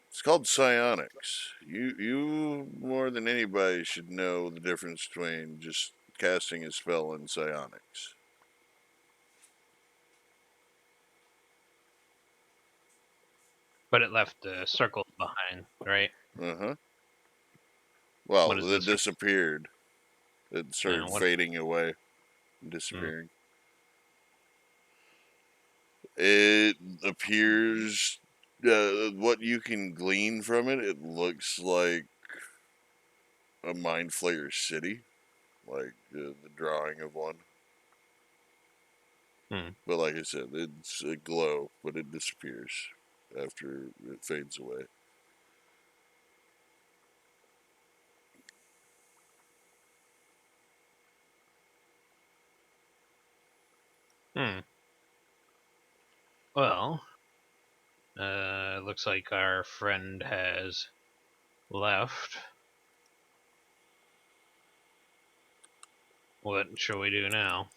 It's called psionics. You more than anybody should know the difference between just casting a spell and psionics.
But it left a circle behind, right?
Uh-huh.
What
Well,
is
it
this?
disappeared. It started
What?
fading away and
Hmm.
disappearing. It appears, what you can glean from it, it looks like a Mind Flayer city, like the drawing of one.
Hmm.
But like I said, it's a glow, but it disappears after it fades away.
Hmm. Well, looks like our friend has left. What shall we do now?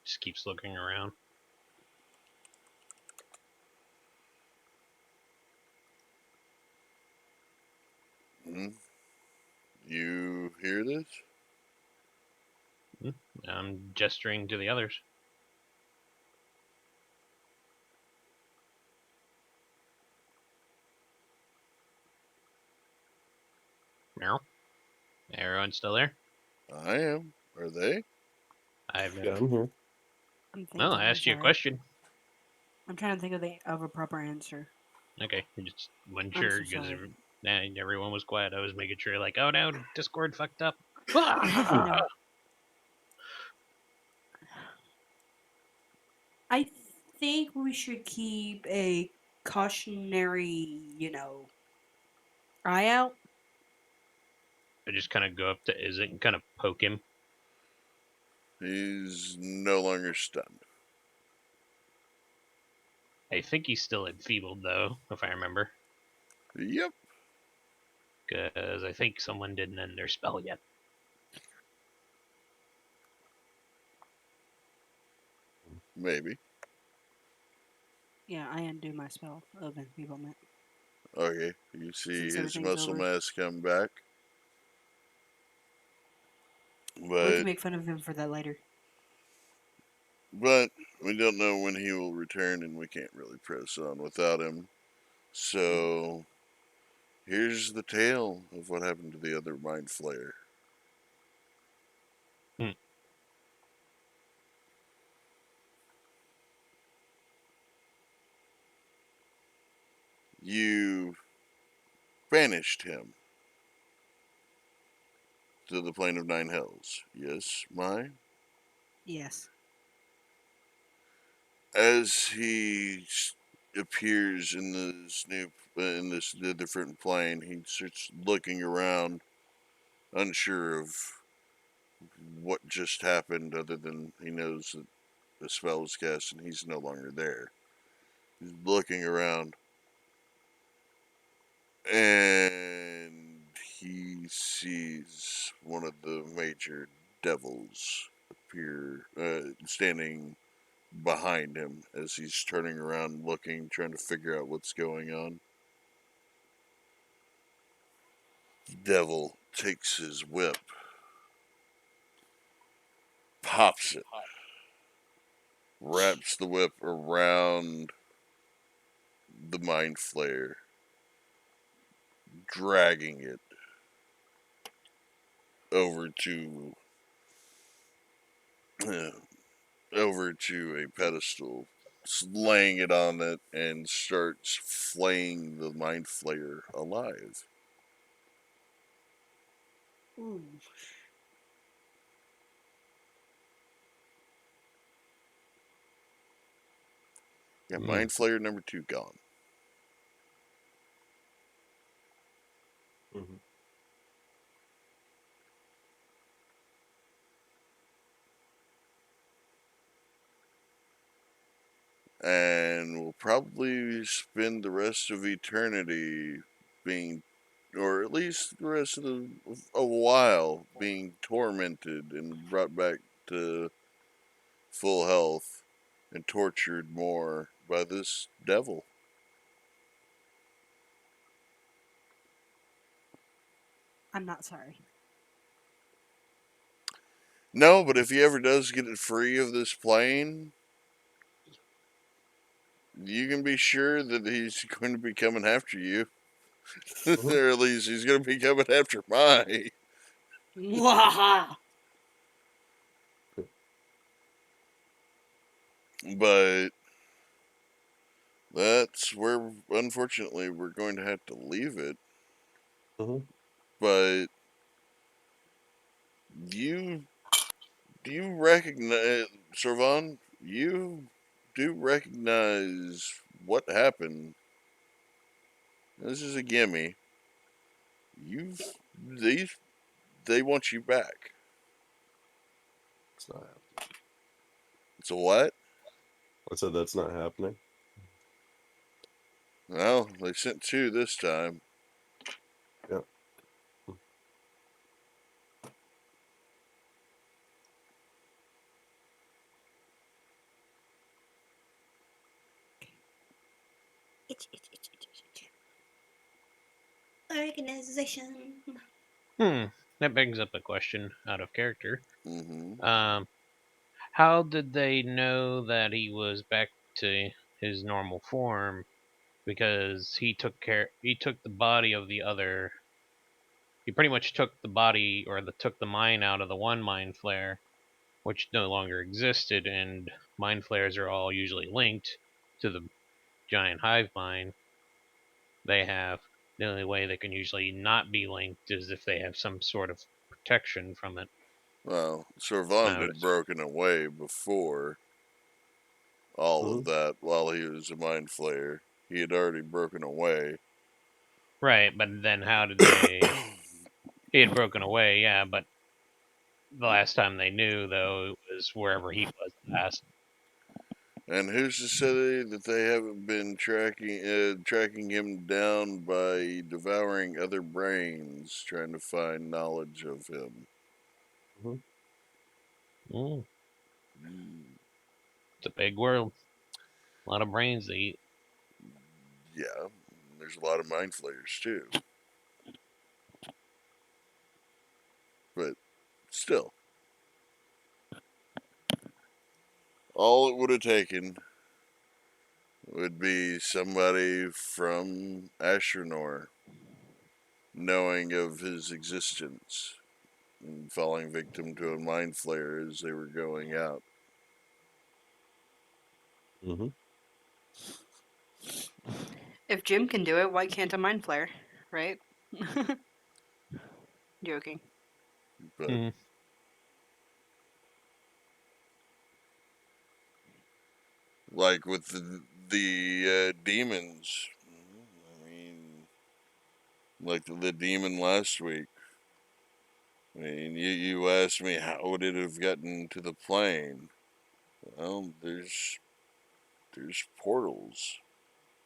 Just keeps looking around.
Hmm? You hear this?
I'm gesturing to the others. Meow. Everyone still there?
I am. Are they?
I've
Yeah, I'm here.
I'm thinking.
Well, I
I'm
asked you a
sorry.
question.
I'm trying to think of a proper answer.
Okay, I just wasn't
I'm
sure
so
because
sorry.
everyone was quiet. I was making sure, like, oh no, Discord fucked up.
No. I think we should keep a cautionary, eye out.
I just kind of go up to Izzet and kind of poke him.
He's no longer stunned.
I think he's still enfeebled, though, if I remember.
Yep.
Because I think someone didn't end their spell yet.
Maybe.
Yeah, I undo my spell of enfeeblement.
Okay. You see
Since
his
everything's
muscle
over.
mass come back.
We
But
can make fun of him for that later.
But we don't know when he will return, and we can't really press on without him. So here's the tale of what happened to the other Mind Flayer. you banished him to the plane of Nine Hells. Yes, Mai?
Yes.
As he appears in this different plane, he starts looking around, unsure of what just happened, other than he knows that the spell was cast and he's no longer there. He's looking around, and he sees one of the major devils appear, standing behind him as he's turning around, looking, trying to figure out what's going on. The devil takes his whip, pops it, wraps the whip around the mind flayer, dragging it over to over to a pedestal, laying it on it, and starts flaying the mind flayer alive.
Ooh.
Yeah,
Mm.
mind flayer number 2 gone.
Mm-hmm.
And will probably spend the rest of eternity being, or at least the rest of a while, being tormented and brought back to full health and tortured more by this devil.
I'm not sorry.
No, but if he ever does get it free of this plane, you can be sure that he's going to be coming after you. Or at least he's going to be coming after Mai.
Mwahaha!
But that's where, unfortunately, we're going to have to leave it.
Mm-hmm.
But do you recognize, Servan? You do recognize what happened. This is a gimme. These they want you back.
It's not happening.
It's a what?
I said that's not happening.
Well, they sent 2 this time.
Yeah.
Organization.
That brings up a question out of character.
Mm-hmm.
How did they know that he was back to his normal form? Because he took the body of the other. He pretty much took the body, or took the mind out of the one mind flare, which no longer existed, and mind flares are all usually linked to the giant hive mind they have. The only way they can usually not be linked is if they have some sort of protection from it.
Well, Servan had
Notice.
broken away before all of
Mm-hmm.
that while he was a mind flayer. He had already broken away.
Right, but then how did they? He had broken away, yeah, but the last time they knew, though, it was wherever he was last.
And who's to say that they haven't been tracking him down by devouring other brains, trying to find knowledge of him?
Mm,
Mm,
it's a big world. A lot of brains to eat.
yeah, there's a lot of mind flayers too. But still, all it would have taken would be somebody from Ashranor knowing of his existence and falling victim to a mind flare as they were going out.
Mm-hmm.
If Jim can do it, why can't a mind flare? Right? Joking.
But
Hmm.
like with the demons, I mean, like the demon last week. I mean, you asked me how would it have gotten to the plane. Well, there's portals,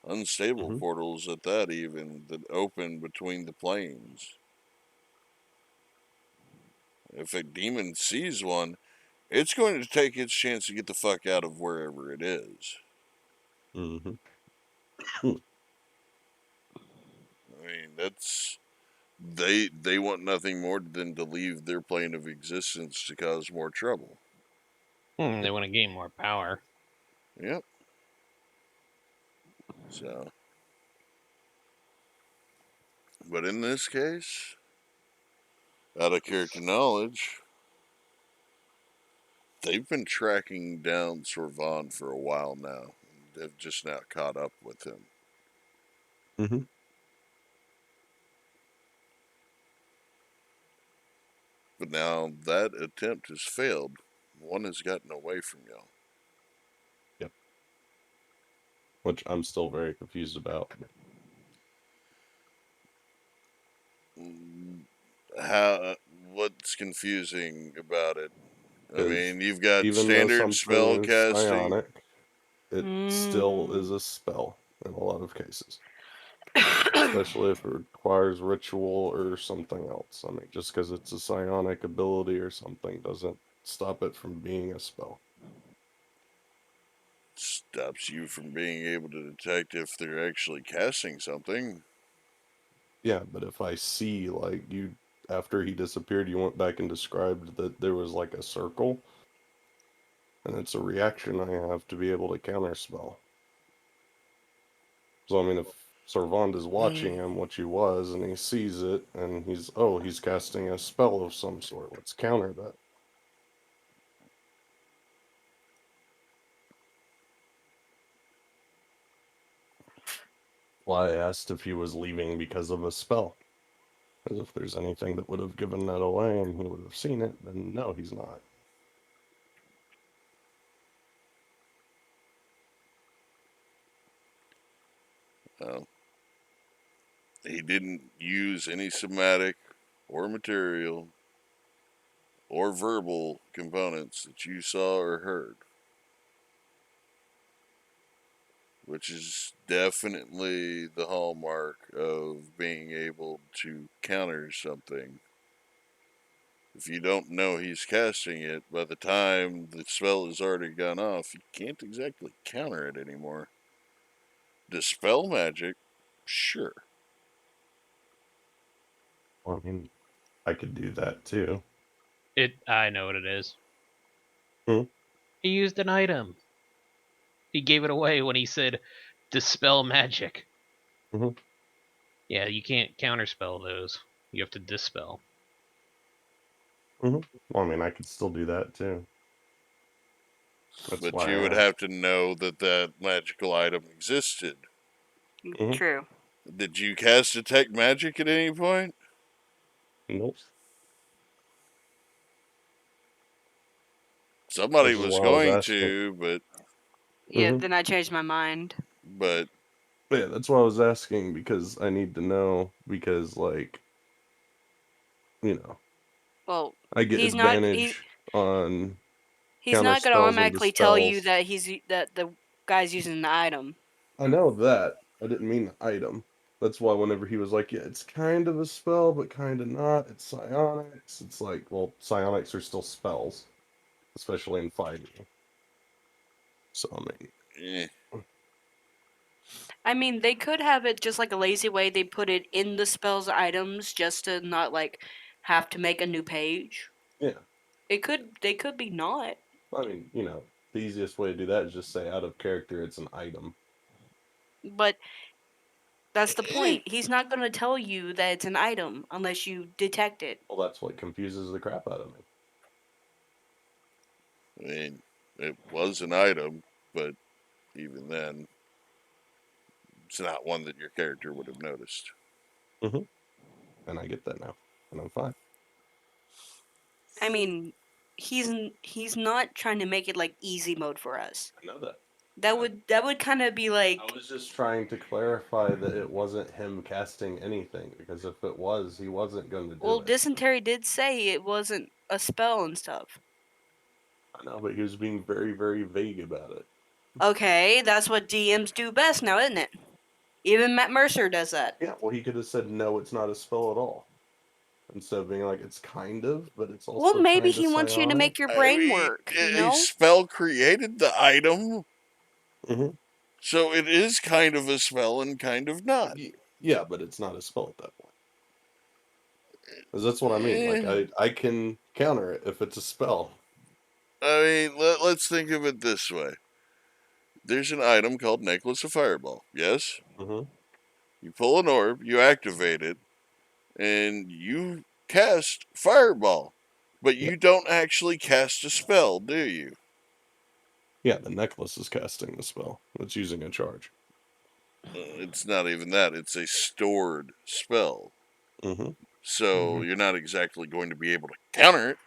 unstable
Mhm.
portals at that, even that open between the planes. If a demon sees one, it's going to take its chance to get the fuck out of wherever it is.
Mhm.
I mean, that's they want nothing more than to leave their plane of existence to cause more trouble.
They want to gain more power.
Yep. So, but in this case, out of character knowledge, they've been tracking down Sorvan for a while now. They've just now caught up with him.
Mhm.
But now that attempt has failed. One has gotten away from y'all.
Yep. Which I'm still very confused about.
How? What's confusing about it? I
Because
mean, you've got
even though
standard
something
spell
is
casting.
psionic, it still is a spell in a lot of cases. Especially if it requires ritual or something else. I mean, just because it's a psionic ability or something doesn't stop it from being a spell.
Stops you from being able to detect if they're actually casting something.
Yeah, but if I see, like, you, after he disappeared, you went back and described that there was like a circle, and it's a reaction I have to be able to counterspell. So, I mean, if Servand is watching him, which he was, and he sees it, and he's casting a spell of some sort, let's counter that. Well, I asked if he was leaving because of a spell. Because if there's anything that would have given that away and he would have seen it, then no, he's not.
He didn't use any somatic or material or verbal components that you saw or heard. Which is definitely the hallmark of being able to counter something. If you don't know he's casting it, by the time the spell has already gone off, you can't exactly counter it anymore. Dispel magic, sure.
Well, I mean, I could do that too.
I know what it is.
Hmm?
He used an item. He gave it away when he said, "Dispel magic."
Mhm.
Yeah, you can't counterspell those. You have to dispel.
Well, I mean, I could still do that too. That's
But
why
you
I
would
asked.
have to know that that magical item existed.
Mhm.
True.
Did you cast Detect Magic at any point?
Nope.
Somebody
Which is
was
why I was
going
asking.
to,
Yeah,
Mhm.
then I changed my mind.
but
Yeah, that's why I was asking because I need to know because, like, you know,
Well,
I get
he's not he
advantage on
he's
counter
not gonna
spells and
automatically tell you
dispels.
that that the guy's using the item.
I know that. I didn't mean the item. That's why whenever he was like, yeah, it's kind of a spell, but kind of not. It's psionics. It's like, well, psionics are still spells, especially in fighting. So, I mean,
eh,
I mean, they could have it just like a lazy way. They put it in the spells items just to not like have to make a new page.
yeah.
They could be not.
I mean, the easiest way to do that is just say out of character, it's an item.
But that's the point. He's not going to tell you that it's an item unless you detect it.
Well, that's what confuses the crap out of me.
I mean, it was an item, but even then, it's not one that your character would have noticed.
And I get that now, and I'm fine.
I mean, he's not trying to make it like easy mode for us.
I know that.
That would kind of be like,
I was just trying to clarify that it wasn't him casting anything, because if it was, he wasn't going to do
well,
it.
Dysentery did say it wasn't a spell and stuff.
I know, but he was being very, very vague about it.
Okay, that's what DMs do best now, isn't it? Even Matt Mercer does that.
Yeah, well, he could have said, no, it's not a spell at all. Instead of being like, it's kind of, but it's also
Well, maybe
kinda
he wants you to
psionic.
make your
I
brain
mean,
work, you
a
know?
spell created the item,
Mhm.
so it is kind of a spell and kind of not.
Yeah, but it's not a spell at that point. 'Cause that's what I mean. Like, I can counter it if it's a spell.
I mean, let's think of it this way. There's an item called Necklace of Fireball, yes?
Mm-hmm.
You pull an orb, you activate it, and you cast Fireball. But you don't actually cast a spell, do you?
Yeah, the necklace is casting the spell. It's using a charge.
It's not even that. It's a stored spell.
Mm-hmm.
So you're not exactly going to be able to counter it.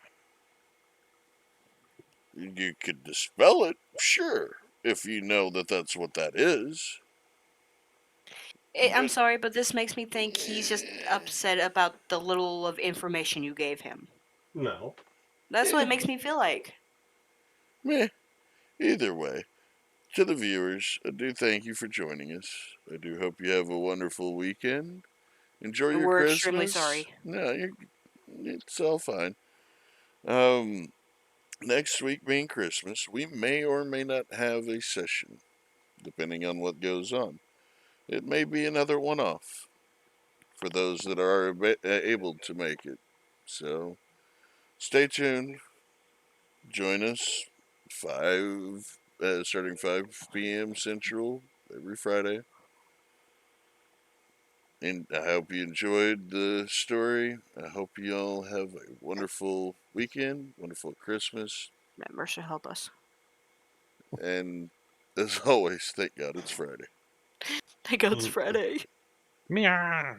You could dispel it, sure, if you know that that's what that is.
I'm sorry, but this makes me think he's just upset about the little of information you gave him.
No.
That's what it makes me feel like.
Meh. Either way, to the viewers, I do thank you for joining us. I do hope you have a wonderful weekend. Enjoy
And
your
we're
Christmas.
extremely sorry.
No, it's all fine. Next week being Christmas, we may or may not have a session, depending on what goes on. It may be another one-off for those that are able to make it. So, stay tuned. Join us starting 5 p.m. Central every Friday. And I hope you enjoyed the story. I hope you all have a wonderful weekend, wonderful Christmas,
Matt Mercer, help us.
and as always, thank God it's Friday.
Thank God it's Friday.
Meow.